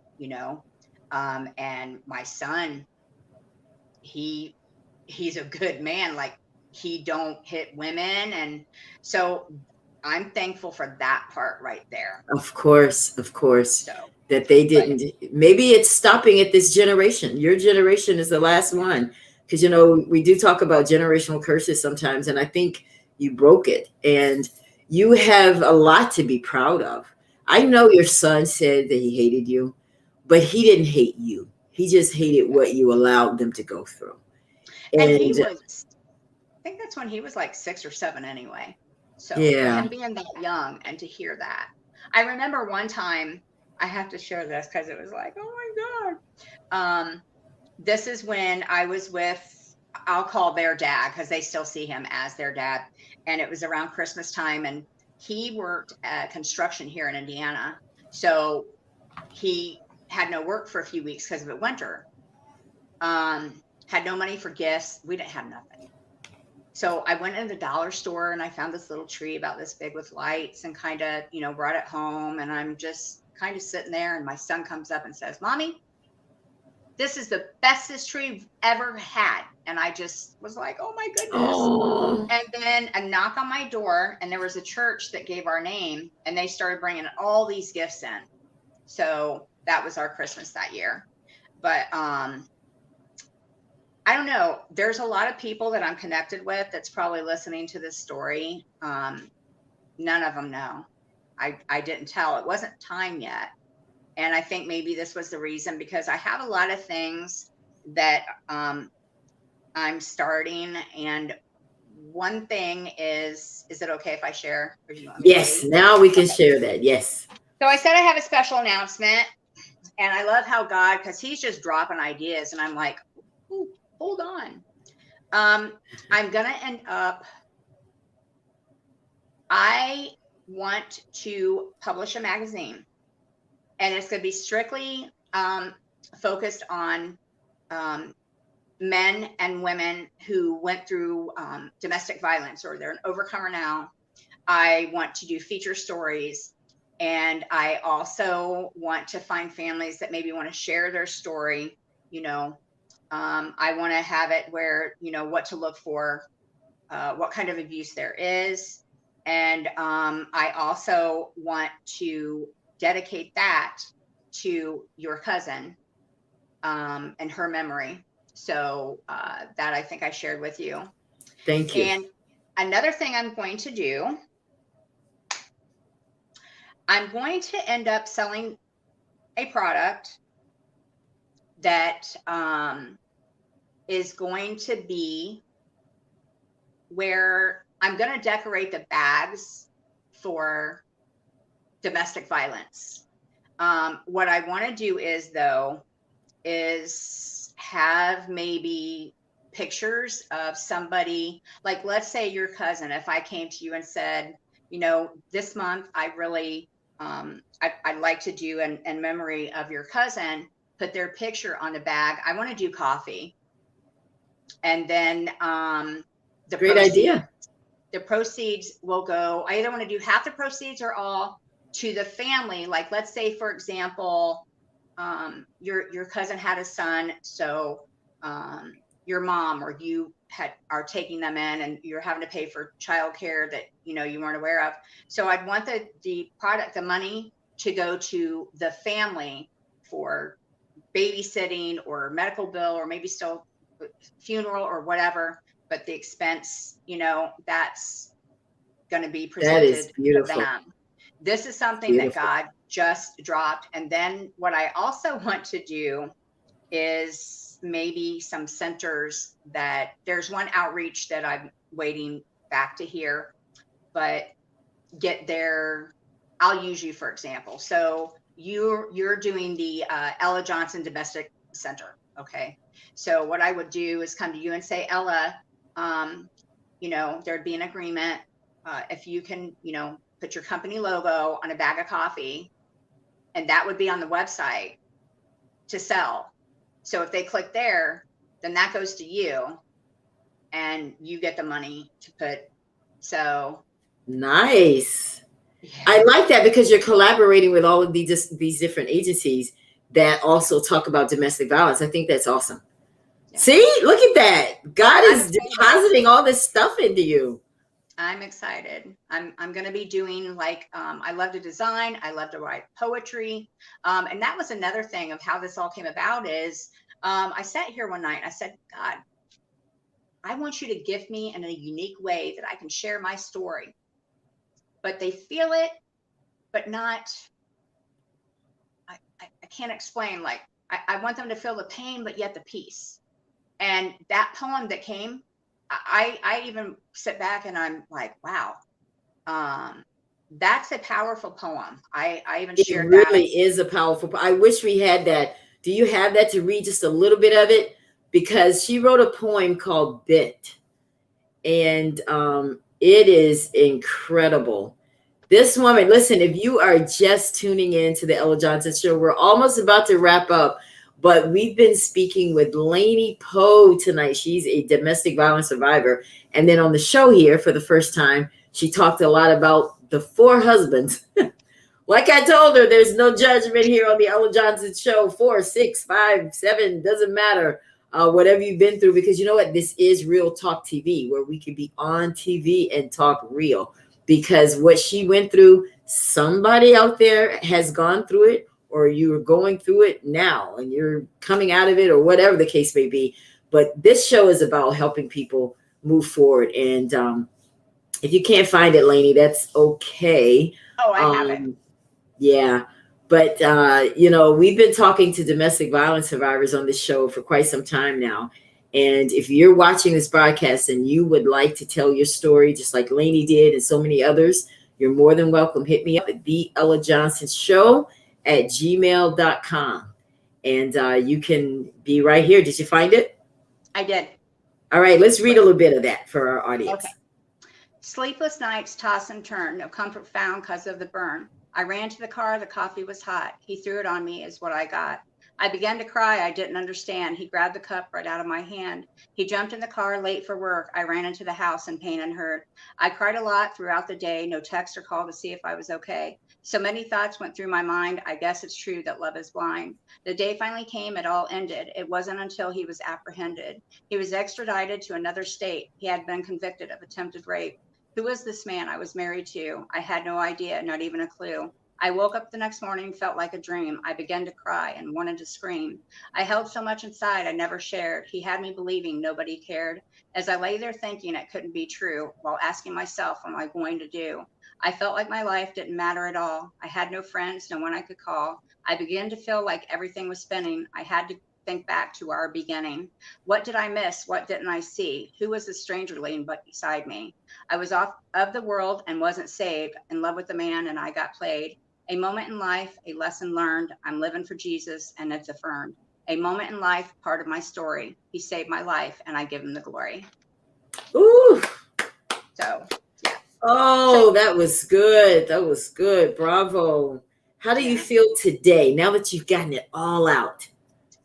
and my son, he's a good man. Like, he don't hit women. And so I'm thankful for that part right there. Of course, So, that they didn't. Maybe it's stopping at this generation. Your generation is the last one, because we do talk about generational curses sometimes, and I think you broke it, and you have a lot to be proud of. I know your son said that he hated you, but he didn't hate you. He just hated what you allowed them to go through. And he was, I think that's when he was like 6 or 7 anyway. So yeah. For him being that young and to hear that, I remember one time, I have to share this because it was like, oh my God. This is when I was with, I'll call their dad, because they still see him as their dad. And it was around Christmas time, and he worked at construction here in Indiana. So he had no work for a few weeks because of the winter. Had no money for gifts. We didn't have nothing. So I went in the dollar store and I found this little tree about this big with lights, and kind of, brought it home. And I'm just kind of sitting there, and my son comes up and says, Mommy, this is the bestest tree we've ever had. And I just was like, oh my goodness. Oh. And then a knock on my door, and there was a church that gave our name, and they started bringing all these gifts in. So that was our Christmas that year. But, I don't know. There's a lot of people that I'm connected with that's probably listening to this story. None of them know. I didn't tell. It wasn't time yet. And I think maybe this was the reason, because I have a lot of things that I'm starting. And one thing is it okay if I share? Or do you want me Yes, to now we can share that. Yes. So I said I have a special announcement, and I love how God, because he's just dropping ideas, and I'm like, ooh, hold on. I'm going to end up, I want to publish a magazine, and it's going to be strictly focused on men and women who went through domestic violence, or they're an overcomer now. I want to do feature stories, and I also want to find families that maybe want to share their story, I want to have it where, what to look for, what kind of abuse there is. And I also want to dedicate that to your cousin and her memory. So that I think I shared with you. Thank you. And another thing I'm going to do, I'm going to end up selling a product that is going to be where I'm going to decorate the bags for domestic violence. What I want to do is, though, is have maybe pictures of somebody, like, let's say your cousin, if I came to you and said, this month I really, I'd like to do in memory of your cousin, put their picture on the bag. I want to do coffee. And then the Great idea. The proceeds will go, I either want to do half the proceeds or all to the family. Like, let's say, for example, your cousin had a son, so your mom or you are taking them in and you're having to pay for childcare that you weren't aware of. So I'd want the money to go to the family for babysitting or medical bill, or maybe still funeral or whatever, but the expense, that's going to be presented to them. This is something that God just dropped. And then what I also want to do is maybe some centers that there's one outreach that I'm waiting back to hear, but get there. I'll use you, for example. So you're doing the Ella Johnson Domestic Center. Okay. So what I would do is come to you and say, Ella, there'd be an agreement. If you can, put your company logo on a bag of coffee, and that would be on the website to sell. So if they click there, then that goes to you and you get the money to put. So nice. Yeah. I like that because you're collaborating with all of these different agencies that also talk about domestic violence. I think that's awesome. Yeah. See, look at that. God is depositing all this stuff into you. I'm excited. I'm going to be doing I love to design. I love to write poetry. And that was another thing of how this all came about is I sat here one night and I said, God, I want you to gift me in a unique way that I can share my story, but they feel it, but not, I can't explain. Like I want them to feel the pain, but yet the peace. And that poem that came, I even sit back and I'm like, wow, that's a powerful poem. I even shared that. It really is a powerful poem. I wish we had that. Do you have that to read just a little bit of it? Because she wrote a poem called Bit. And it is incredible. This woman, listen, if you are just tuning in to the Ella Johnson Show, we're almost about to wrap up. But we've been speaking with Lanie Poe tonight. She's a domestic violence survivor. And then on the show here for the first time, she talked a lot about the 4 husbands. Like I told her, there's no judgment here on the Ella Johnson Show. 4, 6, 5, 7, doesn't matter. Whatever you've been through, because you know what? This is Real Talk TV, where we can be on TV and talk real. Because what she went through, somebody out there has gone through it, or you're going through it now and you're coming out of it, or whatever the case may be. But this show is about helping people move forward. And if you can't find it, Lanie, that's okay. Oh, I have it. Yeah. But, we've been talking to domestic violence survivors on this show for quite some time now. And if you're watching this broadcast and you would like to tell your story, just like Lanie did and so many others, you're more than welcome. Hit me up at the Ella Johnson Show at gmail.com. And you can be right here. Did you find it? I did. All right. Let's read a little bit of that for our audience. Okay. Sleepless nights, toss and turn, no comfort found because of the burn. I ran to the car, the coffee was hot. He threw it on me is what I got. I began to cry. I didn't understand. He grabbed the cup right out of my hand. He jumped in the car late for work. I ran into the house in pain and hurt. I cried a lot throughout the day. No text or call to see if I was okay. So many thoughts went through my mind. I guess it's true that love is blind. The day finally came. It all ended. It wasn't until he was apprehended. He was extradited to another state. He had been convicted of attempted rape. Who was this man I was married to? I had no idea, not even a clue. I woke up the next morning, felt like a dream. I began to cry and wanted to scream. I held so much inside I never shared. He had me believing nobody cared. As I lay there thinking it couldn't be true, while asking myself, what am I going to do? I felt like my life didn't matter at all. I had no friends, no one I could call. I began to feel like everything was spinning. I had to think back to our beginning. What did I miss? What didn't I see? Who was the stranger laying beside me? I was off of the world and wasn't saved, in love with the man, and I got played. A moment in life, a lesson learned. I'm living for Jesus, and it's affirmed. A moment in life, part of my story. He saved my life, and I give him the glory. Ooh. So, yeah. Oh, that was good. That was good. Bravo. How do you feel today now that you've gotten it all out?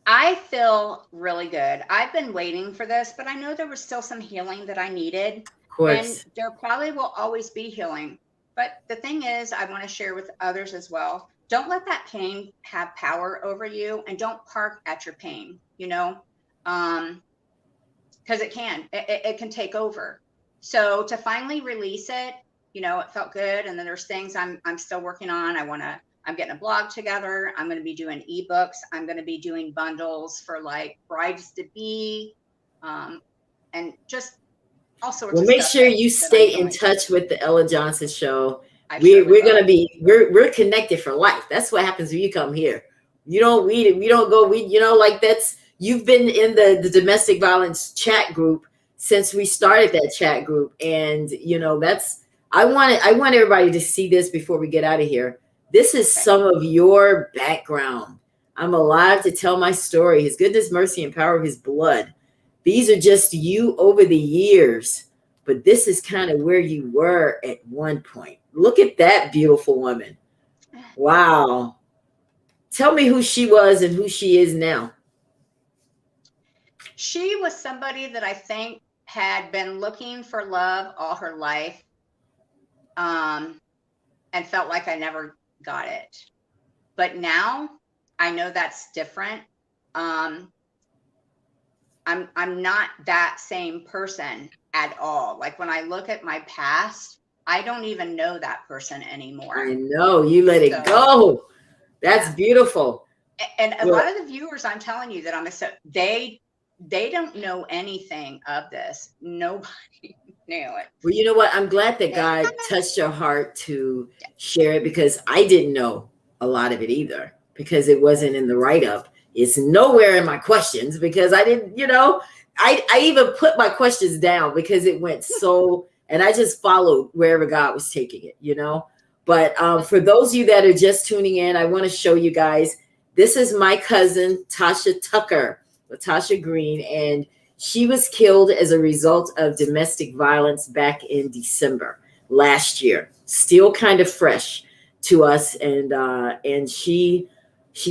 I feel really good. I've been waiting for this, but I know there was still some healing that I needed. Of course. And there probably will always be healing. But the thing is, I want to share with others as well. Don't let that pain have power over you, and don't park at your pain, because it can take over. So to finally release it, it felt good. And then there's things I'm still working on. I'm getting a blog together. I'm going to be doing ebooks. I'm going to be doing bundles for like brides to be, and just all sorts well, of make stuff sure you stay in touch with the Ella Johnson Show. We're going to be, we're connected for life. That's what happens when you come here. We don't go, you've been in the domestic violence chat group since we started that chat group. And, I want everybody to see this before we get out of here. This is some of your background. I'm alive to tell my story, his goodness, mercy, and power of his blood. These are just you over the years, but this is kind of where you were at one point. Look at that beautiful woman. Wow. Tell me who she was and who she is now. She was somebody that I think had been looking for love all her life, and felt like I never got it. But now I know that's different. I'm not that same person at all. Like when I look at my past, I don't even know that person anymore. I know, you let it go. That's beautiful. And a lot of the viewers, I'm telling you that they don't know anything of this. Nobody knew it. Well, you know what? I'm glad that God touched your heart to share it, because I didn't know a lot of it either, because it wasn't in the write-up. It's nowhere in my questions, because I didn't, I even put my questions down because it went so, and I just followed wherever God was taking it, But for those of you that are just tuning in, I want to show you guys, this is my cousin, Tasha Tucker, Tasha Green, and she was killed as a result of domestic violence back in December last year. Still kind of fresh to us, and she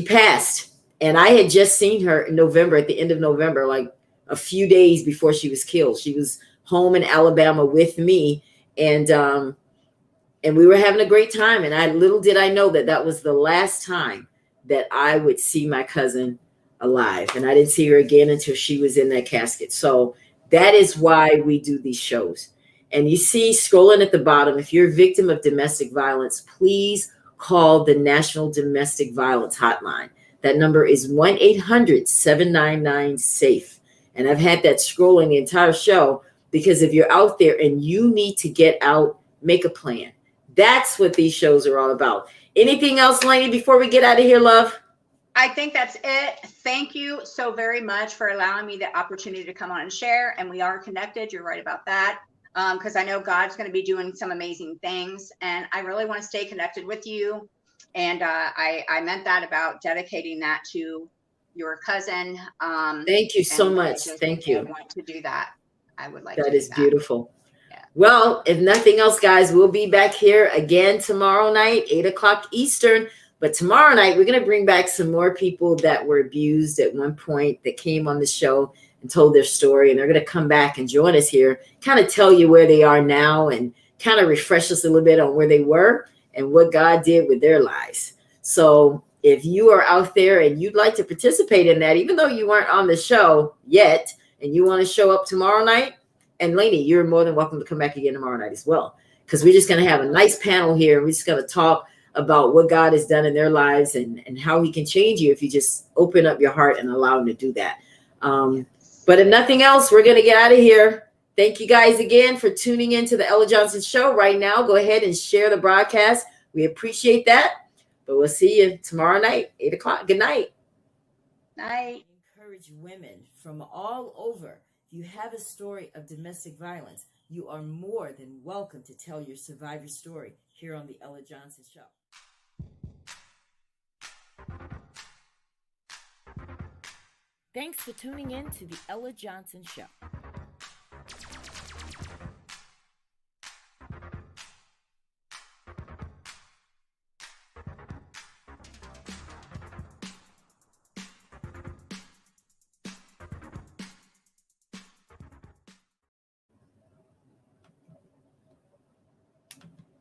passed. And I had just seen her in November, at the end of November, like a few days before she was killed. She was home in Alabama with me, and we were having a great time. And little did I know that was the last time that I would see my cousin alive. And I didn't see her again until she was in that casket. So that is why we do these shows. And you see scrolling at the bottom, if you're a victim of domestic violence, please call the National Domestic Violence Hotline. That number is 1-800-799-SAFE. And I've had that scrolling the entire show, because if you're out there and you need to get out, make a plan. That's what these shows are all about. Anything else, Lanie, before we get out of here, love? I think that's it. Thank you so very much for allowing me the opportunity to come on and share. And we are connected. You're right about that. Because I know God's going to be doing some amazing things. And I really want to stay connected with you. And I meant that about dedicating that to your cousin. Thank you so much. Thank you. I want to do that. I would like that to do is that. Beautiful. Yeah. Well, if nothing else, guys, we'll be back here again tomorrow night, 8 o'clock Eastern. But tomorrow night, we're going to bring back some more people that were abused at one point that came on the show and told their story. And they're going to come back and join us here, kind of tell you where they are now and kind of refresh us a little bit on where they were and what God did with their lives. So if you are out there and you'd like to participate in that, even though you weren't on the show yet, and you want to show up tomorrow night, and Lanie, you're more than welcome to come back again tomorrow night as well, because we're just going to have a nice panel here. We're just going to talk about what God has done in their lives and how he can change you if you just open up your heart and allow him to do that. But if nothing else, we're going to get out of here. Thank you guys again for tuning in to the Ella Johnson Show right now. Go ahead and share the broadcast. We appreciate that. But we'll see you tomorrow night, 8 o'clock. Good night. Night. Encourage women from all over. If you have a story of domestic violence, you are more than welcome to tell your survivor story here on the Ella Johnson Show. Thanks for tuning in to the Ella Johnson Show.